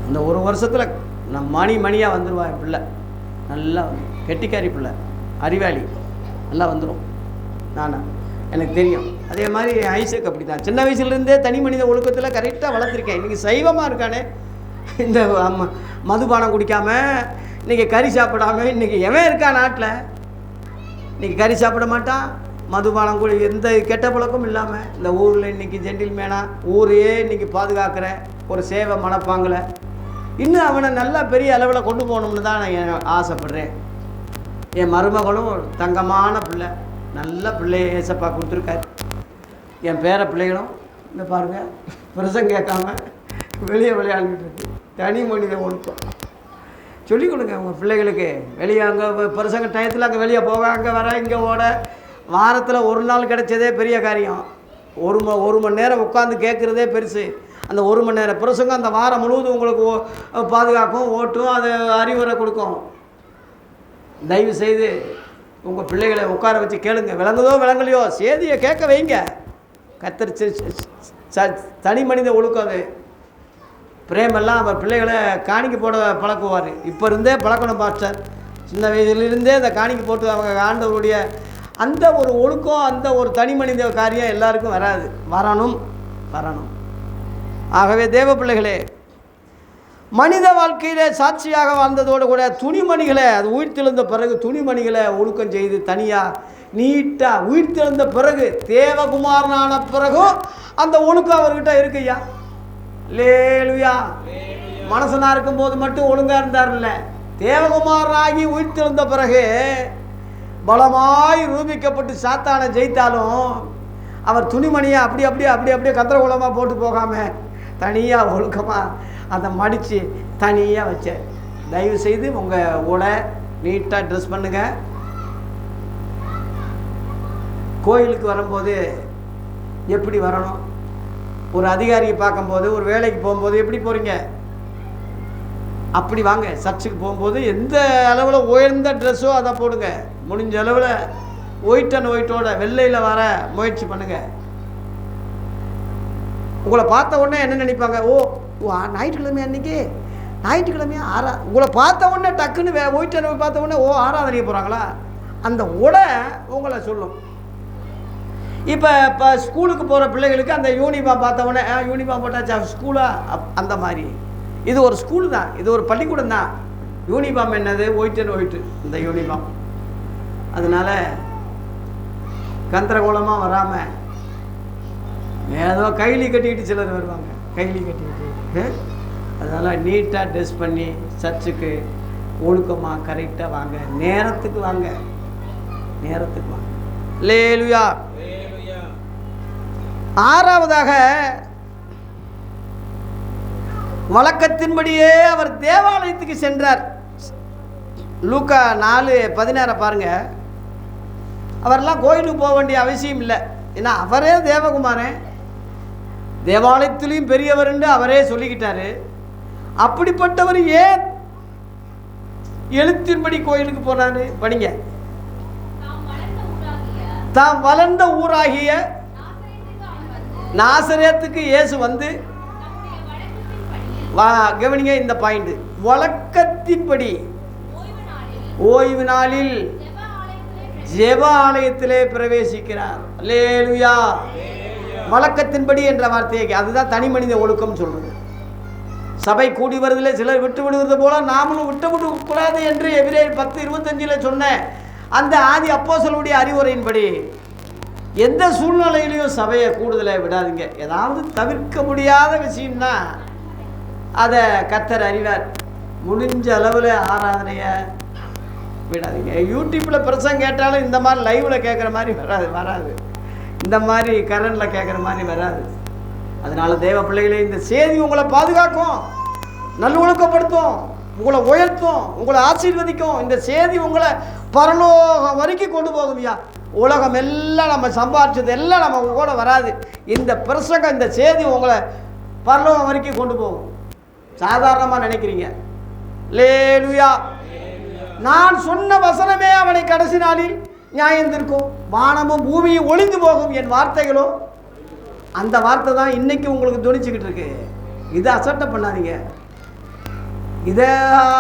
இந்த 1 வருஷத்தில் நான் மணியாக வந்துடுவான். என் பிள்ளை நல்லா கெட்டிக்காரி பிள்ளை, அறிவாளி, நல்லா வந்துடும். எனக்கு தெரியும். அதே மாதிரி ஐசக் அப்படி தான் சின்ன வயசுலேருந்தே தனி மனித ஒழுக்கத்தில் கரெக்டாக வளர்த்துருக்கேன். இன்றைக்கி சைவமாக இருக்கானே, இந்த மதுபானம் குடிக்காமல், இன்றைக்கி கறி சாப்பிடாமல், இன்றைக்கி எவன் இருக்கான் நாட்டில்? இன்றைக்கி கறி சாப்பிட மாட்டான், மதுபானம் கூட எந்த கெட்ட பழக்கமும் இல்லாமல் இந்த ஊரில் இன்றைக்கி ஜென்டில்மேனாக ஊரையே இன்றைக்கி பாதுகாக்கிற ஒரு சேவை மனப்பாங்கில் இன்னும் அவனை நல்லா பெரிய அளவில் கொண்டு போகணும்னு தான் நான் ஆசைப்பட்றேன். என் மருமகளும் தங்கமான பிள்ளை, நல்ல பிள்ளையை ஏசப்பா கொடுத்துருக்காரு. என் பேர பிள்ளைகளும் இந்த பாருங்கள், பிரசங்க கேட்காம வெளியே விளையாண்டுட்டு இருக்கு. தனி மனித ஒழுக்கம் சொல்லிக் கொடுங்க உங்கள் பிள்ளைகளுக்கு. வெளியே அங்கே பிரசங்க டயத்தில் அங்கே வெளியே போக, அங்கே வர, இங்கே ஓட. வாரத்தில் 1 நாள் கிடைச்சதே பெரிய காரியம். 1 மணி நேரம் உட்காந்து கேட்குறதே பெருசு. அந்த 1 மணி நேரம் பிரசங்கம் அந்த வாரம் முழுவதும் உங்களுக்கு பாதுகாக்கும், ஓட்டும், அது அறிவுரை கொடுக்கும். தயவு செய்து உங்கள் பிள்ளைகளை உட்கார வச்சு கேளுங்க. விளங்குதோ விளங்கலையோ செய்தியை கேட்க வைங்க. கத்தரிச்சு தனி மனித ஒழுக்கம். அது பிரேமெல்லாம் அவர் பிள்ளைகளை காணிக்கு போட பழக்குவார். இப்போ இருந்தே பழக்கணும் பாஸ்டர். சின்ன வயதிலிருந்தே அந்த காணிக்கு போட்டு அவங்க ஆண்டவருடைய அந்த ஒரு ஒழுக்கம், அந்த ஒரு தனி மனித காரியம் எல்லாருக்கும் வராது. வரணும். ஆகவே தேவ பிள்ளைகளே, மனித வாழ்க்கையிலே சாட்சியாக வாழ்ந்ததோடு கூட துணிமணிகளை, அது உயிர்த்தெழுந்த பிறகு துணிமணிகளை ஒழுக்கம் செய்து தனியாக நீட்டாக உயிர்த்தெழுந்த பிறகு தேவகுமாரனான பிறகும் அந்த ஒழுக்கம் அவர்கிட்ட இருக்குய்யா. லேலுயா. மனசனாக இருக்கும்போது மட்டும் ஒழுங்காக இருந்தார்ல. தேவகுமாரனாகி உயிர்த்தெழுந்த பிறகு பலமாய் ரூபிக்கப்பட்டு சாத்தானை ஜெயித்தாலும் அவர் துணிமணியை அப்படியே கத்திரகுலமாக போட்டு போகாமல் தனியாக ஒழுக்கமாக அதை மடித்து தனியாக வச்சேன். தயவு செய்து உங்கள் உடை நீட்டாக ட்ரெஸ் பண்ணுங்கள். கோயிலுக்கு வரும்போது எப்படி வரணும்? ஒரு அதிகாரியை பார்க்கும்போது, ஒரு வேலைக்கு போகும்போது எப்படி போகிறீங்க? அப்படி வாங்க. சர்ச்சுக்கு போகும்போது எந்த அளவில் உயர்ந்த ட்ரெஸ்ஸோ அதை போடுங்க. முடிஞ்ச அளவில் ஒயிட்டோட வெள்ளையில் வர முயற்சி பண்ணுங்கள். உங்களை பார்த்த உடனே என்ன நினைப்பாங்க? ஓ ஞாயிற்றுக்கிழமை ஞாயிற்றுக்கிழமையா உங்களை பார்த்த உடனே டக்குன்னு போயிட்டு பார்த்த உடனே ஆராதனைக்கு போகிறாங்களா, அந்த உடை உங்களை சொல்லும். இப்போ ஸ்கூலுக்கு போகிற பிள்ளைகளுக்கு அந்த யூனிஃபார்ம் பார்த்த உடனே யூனிஃபார்ம் போட்டாச்சா ஸ்கூலா, அந்த மாதிரி. இது ஒரு ஸ்கூல் தான், இது ஒரு பள்ளிக்கூடம் தான். யூனிஃபார்ம் என்னது, ஒயிட் அண்ட் ஒயிட்டு இந்த யூனிஃபார்ம். அதனால் கந்தரகோலமாக வராமல் ஏதோ கைலி கட்டிக்கிட்டு சிலர் வருவாங்க, கைலி கட்டிக்கிட்டு. அதனால் நீட்டாக ட்ரெஸ் பண்ணி சர்ச்சுக்கு ஒழுக்கமாக கரெக்டாக வாங்க, நேரத்துக்கு வாங்க, நேரத்துக்கு வாங்க. அல்லேலூயா. ஆறாவதாக, வழக்கத்தின்படியே அவர் தேவாலயத்துக்கு சென்றார். லூக்கா 4:16 பாருங்க. அவரெல்லாம் கோயிலுக்கு போக வேண்டிய அவசியம் இல்லை, ஏன்னா அவரே தேவகுமாரன், தேவாலயத்திலையும் பெரியவர் என்று அவரே சொல்லிக்கிட்டாரு. அப்படிப்பட்டவர் ஏன் எழுத்தின்படி கோயிலுக்கு போனாரு? படிங்க. தாம் வளர்ந்த ஊராகிய நாசரேத்துக்கு இயேசு வந்து, கவனிங்க இந்த பாயிண்ட், வழக்கத்தின்படி ஓய்வு நாளில் ஜெப ஆலயத்திலே பிரவேசிக்கிறார். அல்லேலூயா. வழக்கத்தின்படி என்ற வார்த்தையை, அதுதான் தனி மனித ஒழுக்கம் சொல்றது. சபை கூடி வருவதில்லை, சிலர் விட்டு விடுவது போல நாமளும் விட்டு விடக்கூடாது என்று எபிரேயர் 10:25 சொன்ன அந்த ஆதி அப்போஸ்தலருடைய அறிவுரையின்படி எந்த சூழ்நிலையிலையும் சபையை கூடுதலை விடாதீங்க. ஏதாவது தவிர்க்க முடியாத விஷயம்னா அதை கர்த்தர் அறிவார். முடிஞ்ச அளவில் ஆராதனையை விடாதீங்க. யூடியூப்பில் பிரசங்கம் கேட்டாலும் இந்த மாதிரி லைவில் கேட்குற மாதிரி வராது, இந்த மாதிரி கரண்டில் கேட்குற மாதிரி வராது. அதனால் தேவ பிள்ளைகளே, இந்த செய்தி உங்களை பாதுகாக்கும், நல்லொழுக்கப்படுத்தும், உங்களை உயர்த்தும், உங்களை ஆசீர்வதிக்கும். இந்த செய்தி உங்களை பரலோகம் வரைக்கும் கொண்டு போகும்யா. உலகம் எல்லாம் நம்ம சம்பாதிச்சது எல்லாம் நம்ம கூட வராது. இந்த பிரசங்கம், இந்த செய்தி உங்களை பரலோகம் வரைக்கும் கொண்டு போகும். சாதாரணமாக நினைக்கிறீங்க. அல்லேலூயா. நான் சொன்ன வசனமே அவனை கடைசி நாளில் நியாயந்திருக்கும், வானமும் பூமியும் ஒளிந்து போகும், என் வார்த்தைகளோ. அந்த வார்த்தை தான் இன்னைக்கு உங்களுக்கு துணிச்சுக்கிட்டு இருக்கு. இதை அசட்டை பண்ணாதீங்க. இதே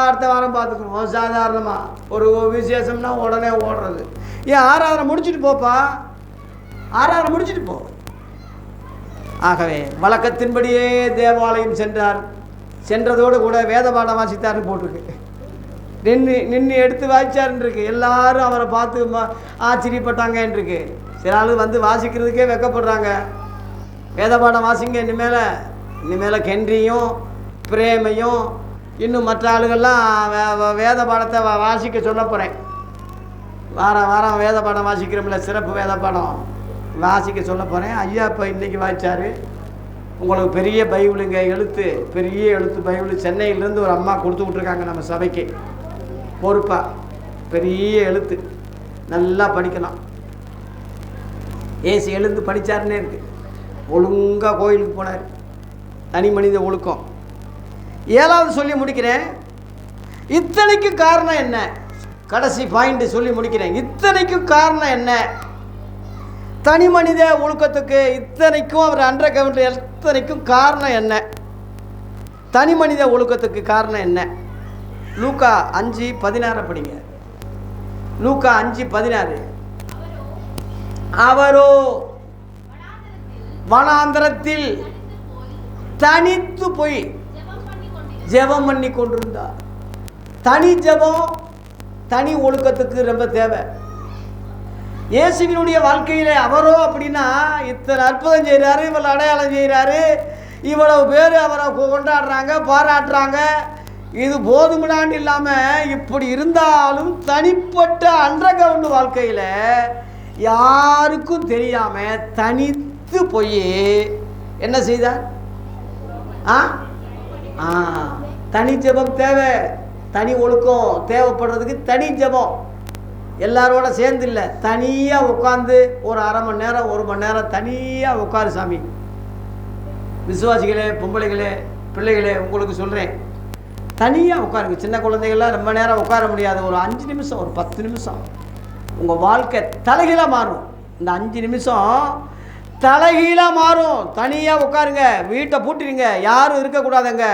அடுத்த வாரம் பார்த்துக்கணும். சாதாரணமாக ஒரு விசேஷம்னா உடனே ஓடுறது. ஏன் ஆராதனை முடிச்சுட்டு போப்பா, ஆராதனை முடிச்சுட்டு போ. ஆகவே வழக்கத்தின்படியே தேவாலயம் சென்றார். சென்றதோடு கூட வேத பாடம் வாசித்தார்னு போட்டிருக்கு. நின்று எடுத்து வாசிச்சாருன்னு இருக்கு. எல்லாரும் அவரை பார்த்து ஆச்சரியப்பட்டாங்கன்னு இருக்கு. சில ஆள் வந்து வாசிக்கிறதுக்கே வெக்கப்படுறாங்க. வேத பாடம் வாசிங்க இனிமேல் கென்றியும் பிரேமையும் இன்னும் மற்ற ஆளுகள்லாம் வேத பாடத்தை வாசிக்க சொல்ல போகிறேன். வாரம் வேத பாடம் வாசிக்கிறோம்ல, சிறப்பு வேத பாடம் வாசிக்க சொல்ல போகிறேன். ஐயா இப்போ இன்றைக்கி வாசித்தார். உங்களுக்கு பெரிய பைபிளுங்க, பெரிய எழுத்து பைபிள் சென்னையிலேருந்து ஒரு அம்மா கொடுத்து விட்ருக்காங்க நம்ம சபைக்கு பொறுப்பாக. பெரிய எழுத்து, நல்லா படிக்கலாம். ஏசி எழுந்து படித்தாருன்னே இருக்குது. ஒழுங்காக கோயிலுக்கு போனார். தனி மனித ஒழுக்கம். 7வது சொல்லி முடிக்கிறேன். இத்தனைக்கும் காரணம் என்ன? கடைசி பாயிண்ட் சொல்லி முடிக்கிறேன். இத்தனைக்கும் காரணம் என்ன? தனி மனித ஒழுக்கத்துக்கு இத்தனைக்கும் அவர் அண்டர் கவுண்டர் எத்தனைக்கும் காரணம் என்ன? தனி மனித ஒழுக்கத்துக்கு காரணம் என்ன? லூக்கா 5:16 படிங்க. லூக்கா 5:16. அவரோ வனாந்தரத்தில் தனித்து போய் ஜெபம் பண்ணி கொண்டிருந்தார். தனி ஜெபம் தனி ஒழுக்கத்துக்கு ரொம்ப தேவை. இயேசுவினுடைய வாழ்க்கையில் அவரோ அப்படின்னா இத்தனை அற்புதம் செய்கிறாரு, இவ்வளோ அடையாளம் செய்கிறாரு, இவ்வளவு பேர் அவரை கொண்டாடுறாங்க, பாராட்டுறாங்க. இது போதுமிடான்னு இல்லாமல் இப்படி இருந்தாலும் தனிப்பட்ட அண்டர் கிரவுண்ட் வாழ்க்கையில் யாருக்கும் தெரியாமல் தனித்து போய் என்ன செய்தார்? தனி ஜெபம் தேவை. தனி ஒழுக்கம் தேவைப்படுறதுக்கு தனி ஜெபம். எல்லாரோட சேர்ந்து இல்லை, தனியாக உட்காந்து ஒரு அரை மணி நேரம் 1 மணி நேரம் தனியாக உட்காரு சாமி. விசுவாசிகளே, பொம்பளைகளே, பிள்ளைகளே, உங்களுக்கு சொல்கிறேன், தனியாக உட்காருங்க. சின்ன குழந்தைகள்லாம் ரொம்ப நேரம் உட்கார முடியாது. ஒரு 5 நிமிஷம், ஒரு 10 நிமிஷம் உங்கள் வாழ்க்கை தலைகீழாக மாறும். இந்த 5 நிமிஷம் தலைகீழாக மாறும். தனியாக உட்காருங்க. வீட்டை பூட்டிடுங்க, யாரும் இருக்கக்கூடாதுங்க.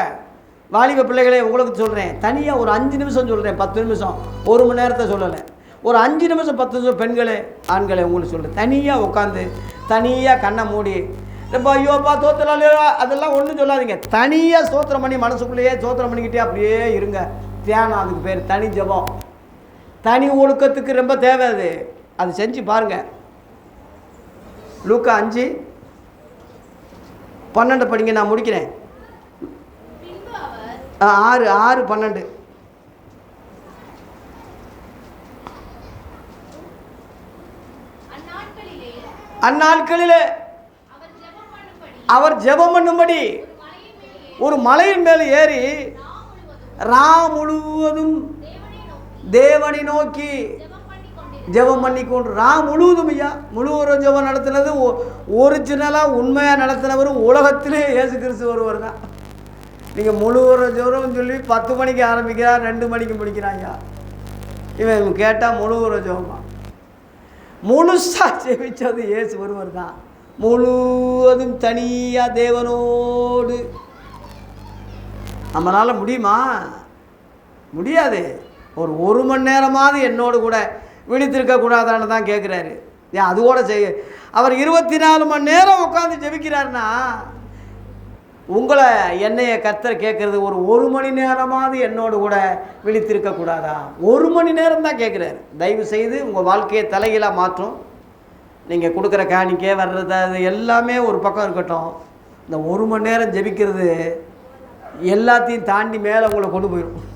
வாலிப பிள்ளைகளே, உங்களுக்கு சொல்கிறேன், தனியாக ஒரு 5 நிமிஷம் சொல்கிறேன், 10 நிமிஷம், 1 மணி நேரத்தை சொல்லலை, ஒரு 5 நிமிஷம் 10 நிமிஷம் பெண்களே ஆண்களே உங்களுக்கு சொல்கிறேன், தனியாக உட்காந்து தனியாக கண்ணை மூடி இப்போ ஐயோப்பா தோத்திரம் அதெல்லாம் ஒன்றும் சொல்லாதீங்க. தனியாக ஸ்தோத்திரம் பண்ணி மனசுக்குள்ளேயே ஸ்தோத்திரம் பண்ணிக்கிட்டே அப்படியே இருங்க. தியானம், அதுக்கு பேர் தனி ஜெபம். தனி ஒழுக்கத்துக்கு ரொம்ப தேவை அது. அது செஞ்சு பாருங்கள். லூக்கா 5:12 படிங்க, நான் முடிக்கிறேன். 6:12. அந்நாட்களிலே அவர் ஜெபம் பண்ணும்படி ஒரு மலையின் மேல் ஏறி முழுவதும் தேவனை நோக்கி ஜெபம் பண்ணி கொண்டு முழுவதும் ஐயா முழுவதும் ஜெபம் நடத்தினது ஒரிஜினலாக உண்மையாக நடத்தினவர் உலகத்திலே இயேசு கிறிஸ்து ஒருவர் தான். நீங்கள் முழுவதும் ஜெபம் சொல்லி 10 மணிக்கு ஆரம்பிக்கிறார், 2 மணிக்கு முடிக்கிறான் ஐயா. இவன் கேட்டால் முழுவதும் ஜெபமா? முழுசாக ஜெபிச்சது இயேசு ஒருவர் தான். முழுவதும் தனியாக தேவனோடு. நம்மளால் முடியுமா? முடியாது. ஒரு மணி நேரமாவது என்னோடு கூட விழித்திருக்கக்கூடாதான்னு தான் கேட்குறாரு. ஏன் அது கூட செய்ய அவர் 24 மணி நேரம் உட்காந்து ஜெபிக்கிறாருன்னா, உங்களை என்னைய கர்த்தர் கேட்குறது ஒரு மணி நேரமாவது என்னோடு கூட விழித்திருக்கக்கூடாதா? 1 மணி நேரம் தான் கேட்குறாரு. தயவு செய்து உங்கள் வாழ்க்கையை தலைகீழாக மாற்றும். நீங்கள் கொடுக்குற காணிக்கை வர்றது அது எல்லாமே ஒரு பக்கம் இருக்கட்டும். இந்த 1 மணி நேரம் ஜெபிக்கிறது எல்லாத்தையும் தாண்டி மேலே உங்களை கொண்டு போயிடும்.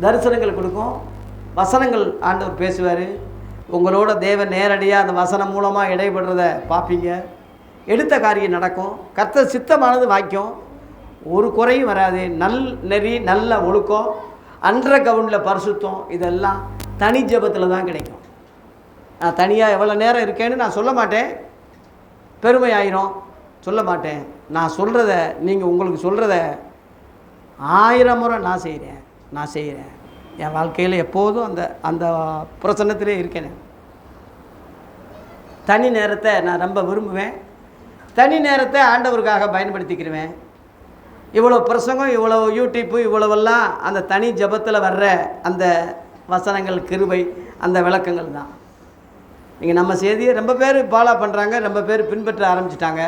தரிசனங்கள் கொடுக்கும், வசனங்கள் ஆண்டவர் பேசுவார். உங்களோட தேவன் நேரடியாக அந்த வசனம் மூலமாக இடைபடுறத பார்ப்பீங்க. எடுத்த காரியம் நடக்கும். கர்த்தர் சித்தமானது வாய்க்கும். ஒரு குறையும் வராது. நெறி, நல்ல ஒழுக்கம், அன்ற கவுனில் பரிசுத்தம், இதெல்லாம் தனி ஜெபத்தில் தான் கிடைக்கும். நான் தனியாக எவ்வளோ நேரம் இருக்கேன்னு நான் சொல்ல மாட்டேன், பெருமை ஆயிரும், சொல்ல மாட்டேன். நான் சொல்கிறத நீங்கள் உங்களுக்கு சொல்கிறத 1000 முறை நான் செய்கிறேன். என் வாழ்க்கையில் எப்போதும் அந்த பிரசன்னத்திலே இருக்கேன். தனி நேரத்தை நான் ரொம்ப விரும்புவேன். தனி நேரத்தை ஆண்டவருக்காக பயன்படுத்திக்கிடுவேன். இவ்வளோ பிரசங்கம், இவ்வளோ யூடியூப்பு, இவ்வளவெல்லாம் அந்த தனி ஜபத்தில் வர்ற அந்த வசனங்கள், கிருபை, அந்த விளக்கங்கள் தான். நீங்கள் நம்ம செய்தியை ரொம்ப பேர் ஃபாலோ பண்ணுறாங்க, ரொம்ப பேர் பின்பற்ற ஆரம்பிச்சிட்டாங்க.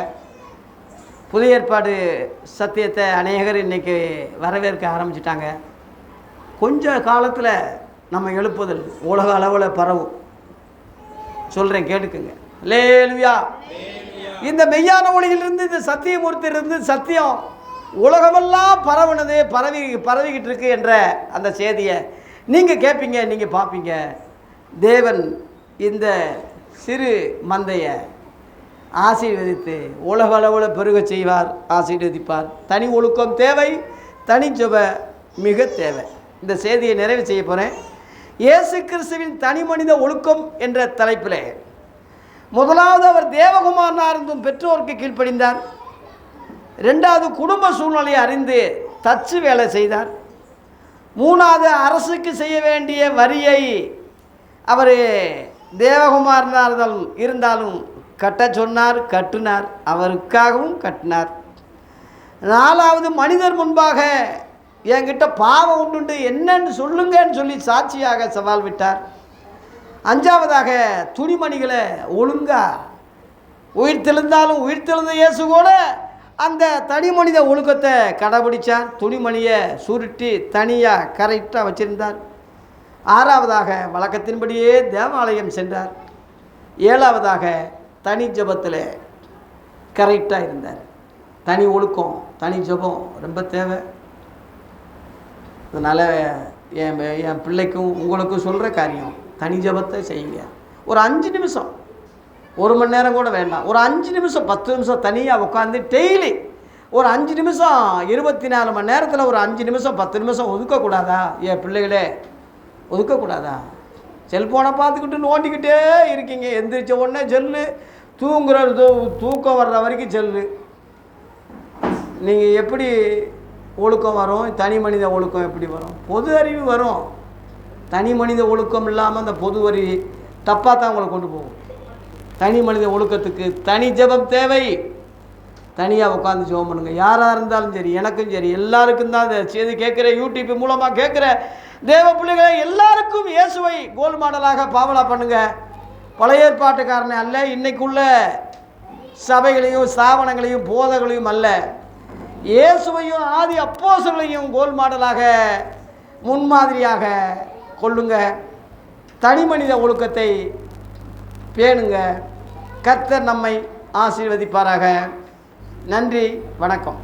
புதிய ஏற்பாடு சத்தியத்தை அநேகர் இன்றைக்கி வரவேற்க ஆரம்பிச்சிட்டாங்க. கொஞ்ச காலத்தில் நம்ம எழுப்புதல் உலக அளவில் பரவும். சொல்கிறேன், கேட்டுக்குங்க. அல்லேலூயா. இந்த மெய்யான ஒளியிலிருந்து, இந்த சத்தியமூர்த்தியிலிருந்து சத்தியம் உலகமெல்லாம் பரவிக்கிட்டு இருக்கு என்ற அந்த செய்தியை நீங்கள் கேட்பீங்க, நீங்கள் பார்ப்பீங்க. தேவன் இந்த சிறு மந்தையை ஆசீர்வதித்து உலக அளவில் பெருக செய்வார், ஆசீர்வதிப்பார். தனி ஒழுக்கம் தேவை, தனி ஜெப மிக தேவை. இந்த செய்தியை நிறைவு செய்ய போகிறேன். இயேசு கிறிஸ்துவின் தனி மனித ஒழுக்கம் என்ற தலைப்பில் முதலாவது அவர் தேவகுமாரனாக இருந்தும் பெற்றோருக்கு கீழ்ப்படிந்தார். 2வது குடும்ப சூழ்நிலையை அறிந்து தச்சு வேலை செய்தார். 3வது அரசுக்கு செய்ய வேண்டிய வரியை அவர் தேவகுமாரனாக இருந்தாலும் கட்ட சொன்னார், கட்டினார், அவருக்காகவும் கட்டினார். 4வது மனிதர் முன்பாக என்கிட்ட பாவம் உண்டு என்னன்னு சொல்லுங்கன்னு சொல்லி சாட்சியாக சவால் விட்டார். 5வதாக துணிமணிகளை ஒழுங்காக உயிர்த்தெழுந்தாலும் உயிர்த்தெழுந்த இயேசு கூட அந்த தனி மனித ஒழுக்கத்தை கடைபிடித்தார். துணிமணியை சுருட்டி தனியாக கரெக்டாக வச்சுருந்தார். 6வதாக வழக்கத்தின்படியே தேவாலயம் சென்றார். 7வதாக தனி ஜபத்தில் கரெக்டாக இருந்தார். தனி ஒழுக்கம், தனி ஜபம் ரொம்ப தேவை. அதனால் என் பிள்ளைக்கும் உங்களுக்கும் சொல்கிற காரியம், தனி ஜபத்தை செய்யுங்க. ஒரு 5 நிமிஷம், 1 மணி நேரம் கூட வேண்டாம், ஒரு 5 நிமிஷம் 10 நிமிஷம் தனியாக உட்காந்து டெய்லி ஒரு 5 நிமிஷம், 24 மணி நேரத்தில் ஒரு 5 நிமிஷம் 10 நிமிஷம் ஒதுக்கக்கூடாதா? என் பிள்ளைகளே, ஒதுக்கக்கூடாதா? செல்ஃபோனை பார்த்துக்கிட்டு நோண்டிக்கிட்டே இருக்கீங்க. எந்திரிச்ச உடனே செல்லு, தூக்கம் வர்ற வரைக்கும் செல்லு. நீங்கள் எப்படி ஒழுக்கம் வரும்? தனி மனித ஒழுக்கம் எப்படி வரும்? பொது அறிவு வரும். தனி மனித ஒழுக்கம் இல்லாமல் அந்த பொது அறிவு தப்பாக தான் உங்களை கொண்டு போகும். தனி மனித ஒழுக்கத்துக்கு தனி ஜெபம் தேவை. தனியாக உட்காந்து ஜெபம் பண்ணுங்க. யாராக இருந்தாலும் சரி, எனக்கும் சரி, எல்லாருக்கும் தான் இந்த செய்தி கேட்குற யூடியூப் மூலமாக கேட்குற தேவ பிள்ளைகளை எல்லாருக்கும் இயேசுவை கோல் மாடலாக பாவலா பண்ணுங்க. பழைய ஏற்பாட்டுக்காரனை அல்ல, இன்னைக்குள்ள சபைகளையும் ஸ்தாபனங்களையும் போதகளையும் அல்ல, இயேசுவையும் ஆதி அப்போஸ்தலரையும் கோல் மாடலாக முன்மாதிரியாக கொள்ளுங்க. தனி மனித ஒழுக்கத்தை பேணுங்க. கர்த்தர் நம்மை ஆசீர்வதிப்பாராக. நன்றி, வணக்கம்.